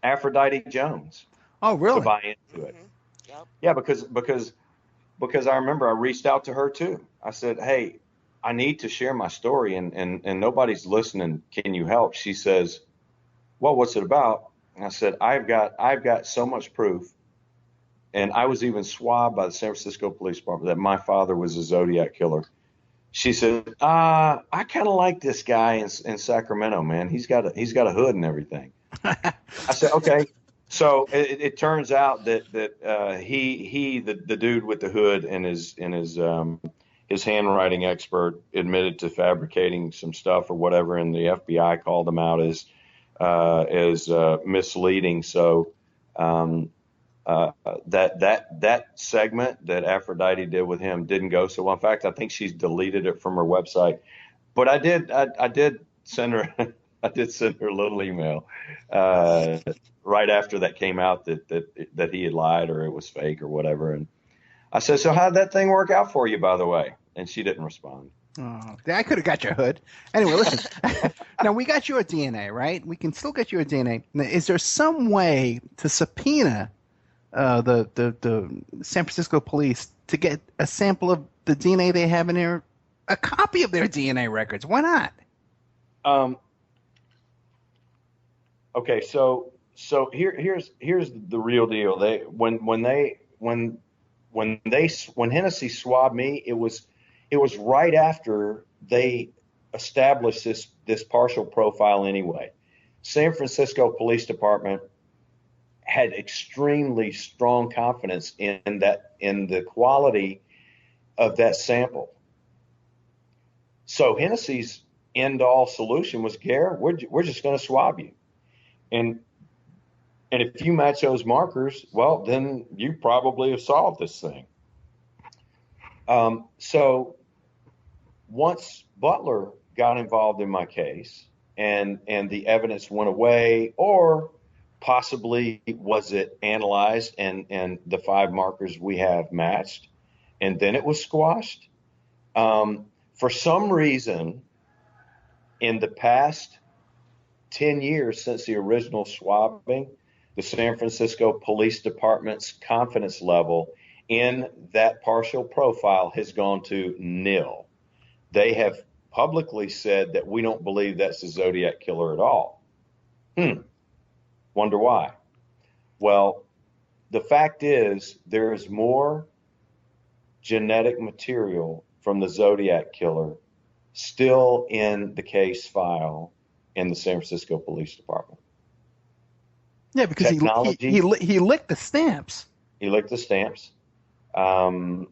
Aphrodite Jones. Oh, really? To buy into it. Mm-hmm. Yep. Yeah, because I remember I reached out to her too. I said, hey, I need to share my story and nobody's listening. Can you help? She says, well, what's it about? And I said, I've got so much proof. And I was even swabbed by the San Francisco Police Department that my father was a Zodiac killer. She said, I kind of like this guy in Sacramento, man. He's got a hood and everything. I said, okay. So it turns out that the dude with the hood and his handwriting expert admitted to fabricating some stuff or whatever, and the FBI called him out as misleading. So that segment that Aphrodite did with him didn't go so well. In fact, I think she's deleted it from her website. But I did send her I did send her a little email right after that came out that he had lied or it was fake or whatever. And I said, so how'd that thing work out for you, by the way? And she didn't respond. Oh, I could have got your hood. Anyway, listen. Now, we got your DNA, right? We can still get your DNA. Now, is there some way to subpoena the San Francisco police to get a sample of the DNA they have in there, a copy of their DNA records? Why not? Okay, so here's the real deal. When Hennessy swabbed me, it was right after they established this partial profile anyway. San Francisco Police Department had extremely strong confidence in the quality of that sample. So Hennessy's end-all solution was, Gare, we're just going to swab you. And if you match those markers, well, then you probably have solved this thing. So once Butler got involved in my case and the evidence went away, or possibly was it analyzed and the 5 markers we have matched, and then it was squashed? For some reason, in the past 10 years since the original swabbing, the San Francisco Police Department's confidence level in that partial profile has gone to nil. They have publicly said that we don't believe that's the Zodiac Killer at all. Wonder why? Well, the fact is there is more genetic material from the Zodiac Killer still in the case file in the San Francisco Police Department. Yeah, because he licked the stamps. He licked the stamps. They're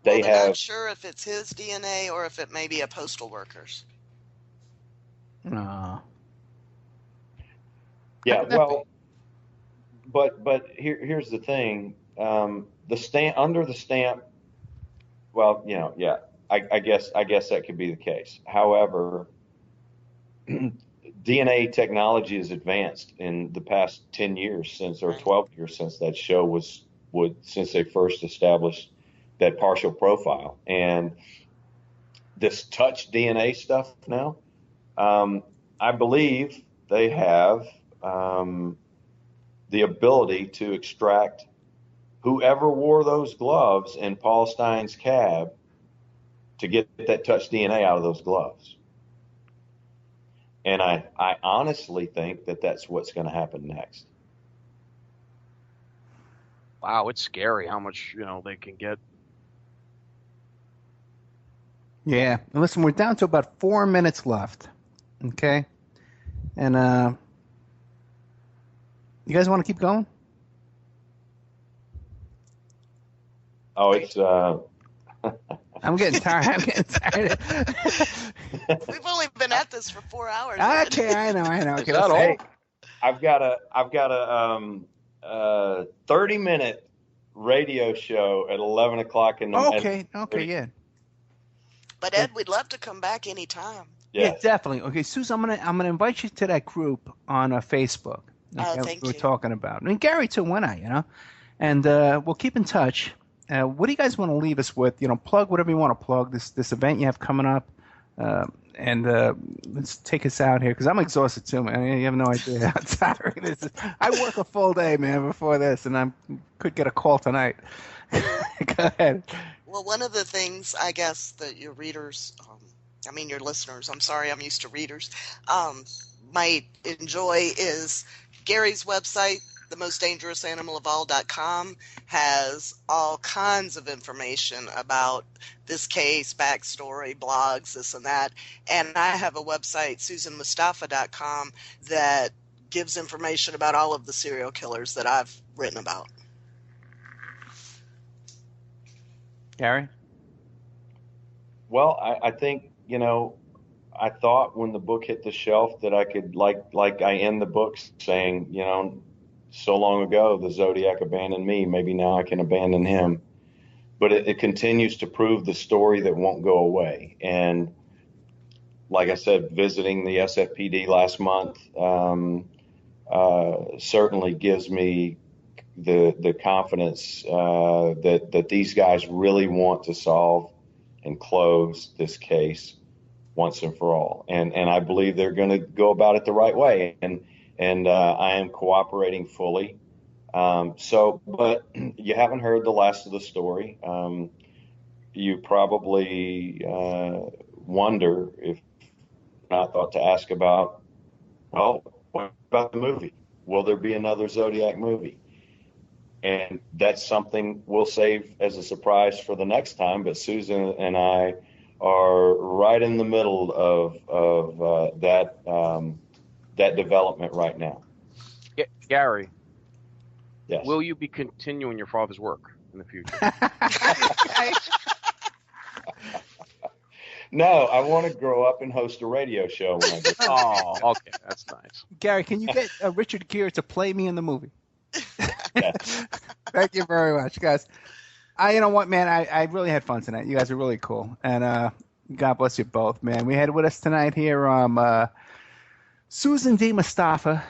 not sure if it's his DNA or if it may be a postal worker's. No. Yeah, well, but here's the thing. The stamp under the stamp. Well, yeah. I guess that could be the case. However, DNA technology has advanced in the past 10 years since, or 12 years since that show since they first established that partial profile. And this touch DNA stuff now, I believe they have the ability to extract whoever wore those gloves in Paul Stein's cab to get that touch DNA out of those gloves. And I honestly think that that's what's going to happen next. Wow, it's scary how much they can get. Yeah. And listen, we're down to about 4 minutes left. Okay. And you guys want to keep going? Oh, it's I'm getting tired. We've only been at this for 4 hours. Okay, I know. Is that all? Hey, I've got a 30-minute radio show at 11 o'clock in the morning. Okay, yeah. But Ed, we'd love to come back anytime. Yeah, definitely. Okay, Susan, I'm gonna invite you to that group on Facebook. Okay, Thank we're you. talking about. And Gary too, why not? And we'll keep in touch. What do you guys want to leave us with? Plug whatever you want to plug. This event you have coming up, and let's take us out here because I'm exhausted too, man. You have no idea how tiring this is. I work a full day, man, before this, and I could get a call tonight. Go ahead. Well, one of the things I guess that your readers, your listeners, I'm sorry, I'm used to readers, might enjoy is Gary's website, themostdangerousanimalofall.com, has all kinds of information about this case, backstory, blogs, this and that. And I have a website, susanmustafa.com, that gives information about all of the serial killers that I've written about. Gary? Well, I think, I thought when the book hit the shelf that I could, like I end the book saying, so long ago, the Zodiac abandoned me. Maybe now I can abandon him. But it continues to prove the story that won't go away. And like I said, visiting the SFPD last month certainly gives me the confidence that these guys really want to solve and close this case once and for all. And I believe they're going to go about it the right way. And I am cooperating fully. But you haven't heard the last of the story. You probably wonder if I thought to ask about, well, what about the movie? Will there be another Zodiac movie? And that's something we'll save as a surprise for the next time. But Susan and I are right in the middle of that development right now. Gary, yes. Will you be continuing your father's work in the future? No, I want to grow up and host a radio show when I get Oh, okay, that's nice. Gary, can you get Richard Gere to play me in the movie? Yes. Thank you very much, guys. You know what, man? I really had fun tonight. You guys are really cool, and God bless you both, man. We had with us tonight here Susan D. Mustafa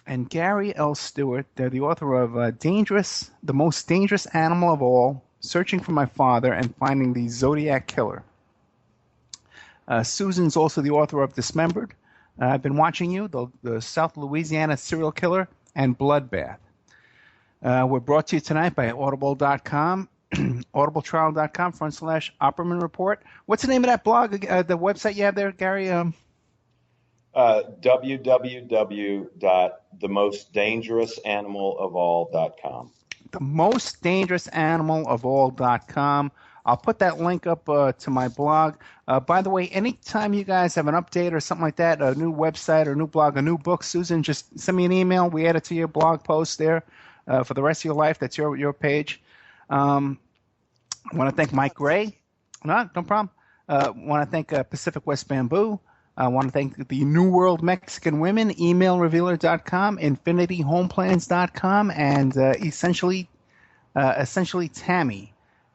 and Gary L. Stewart. They're the author of The Most Dangerous Animal of All, Searching for My Father and Finding the Zodiac Killer. Susan's also the author of Dismembered, I've Been Watching You, the South Louisiana Serial Killer, and Bloodbath. We're brought to you tonight by Audible.com, audibletrial.com/Opperman Report. What's the name of that blog, the website you have there, Gary? www.themostdangerousanimalofall.com. Themostdangerousanimalofall.com. I'll put that link up to my blog. By the way, anytime you guys have an update or something like that, a new website or new blog, a new book, Susan, just send me an email. We add it to your blog post there for the rest of your life. That's your page. I want to thank Mike Gray. No problem. Want to thank Pacific West Bamboo. I want to thank the New World Mexican Women, emailrevealer.com, infinityhomeplans.com, and essentially Tammy.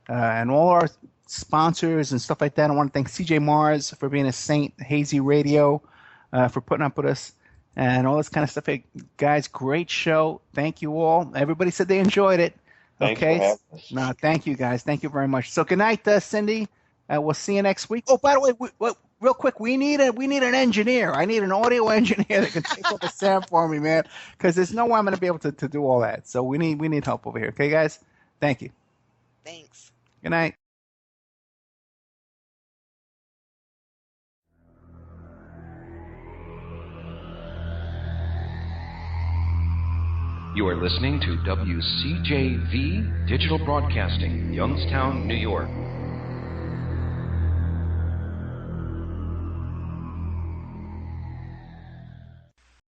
And all our sponsors and stuff like that. I want to thank CJ Mars for being a saint, Hazy Radio for putting up with us, and all this kind of stuff. Hey, guys, great show. Thank you all. Everybody said they enjoyed it. Thanks okay. for having us. No, thank you, guys. Thank you very much. So good night, Cindy. We'll see you next week. Oh, by the way, real quick, we need an engineer. I need an audio engineer that can take all the sound for me, man, because there's no way I'm going to be able to do all that. So we need help over here. Okay, guys? Thank you. Thanks. Good night. You are listening to WCJV Digital Broadcasting, Youngstown, New York.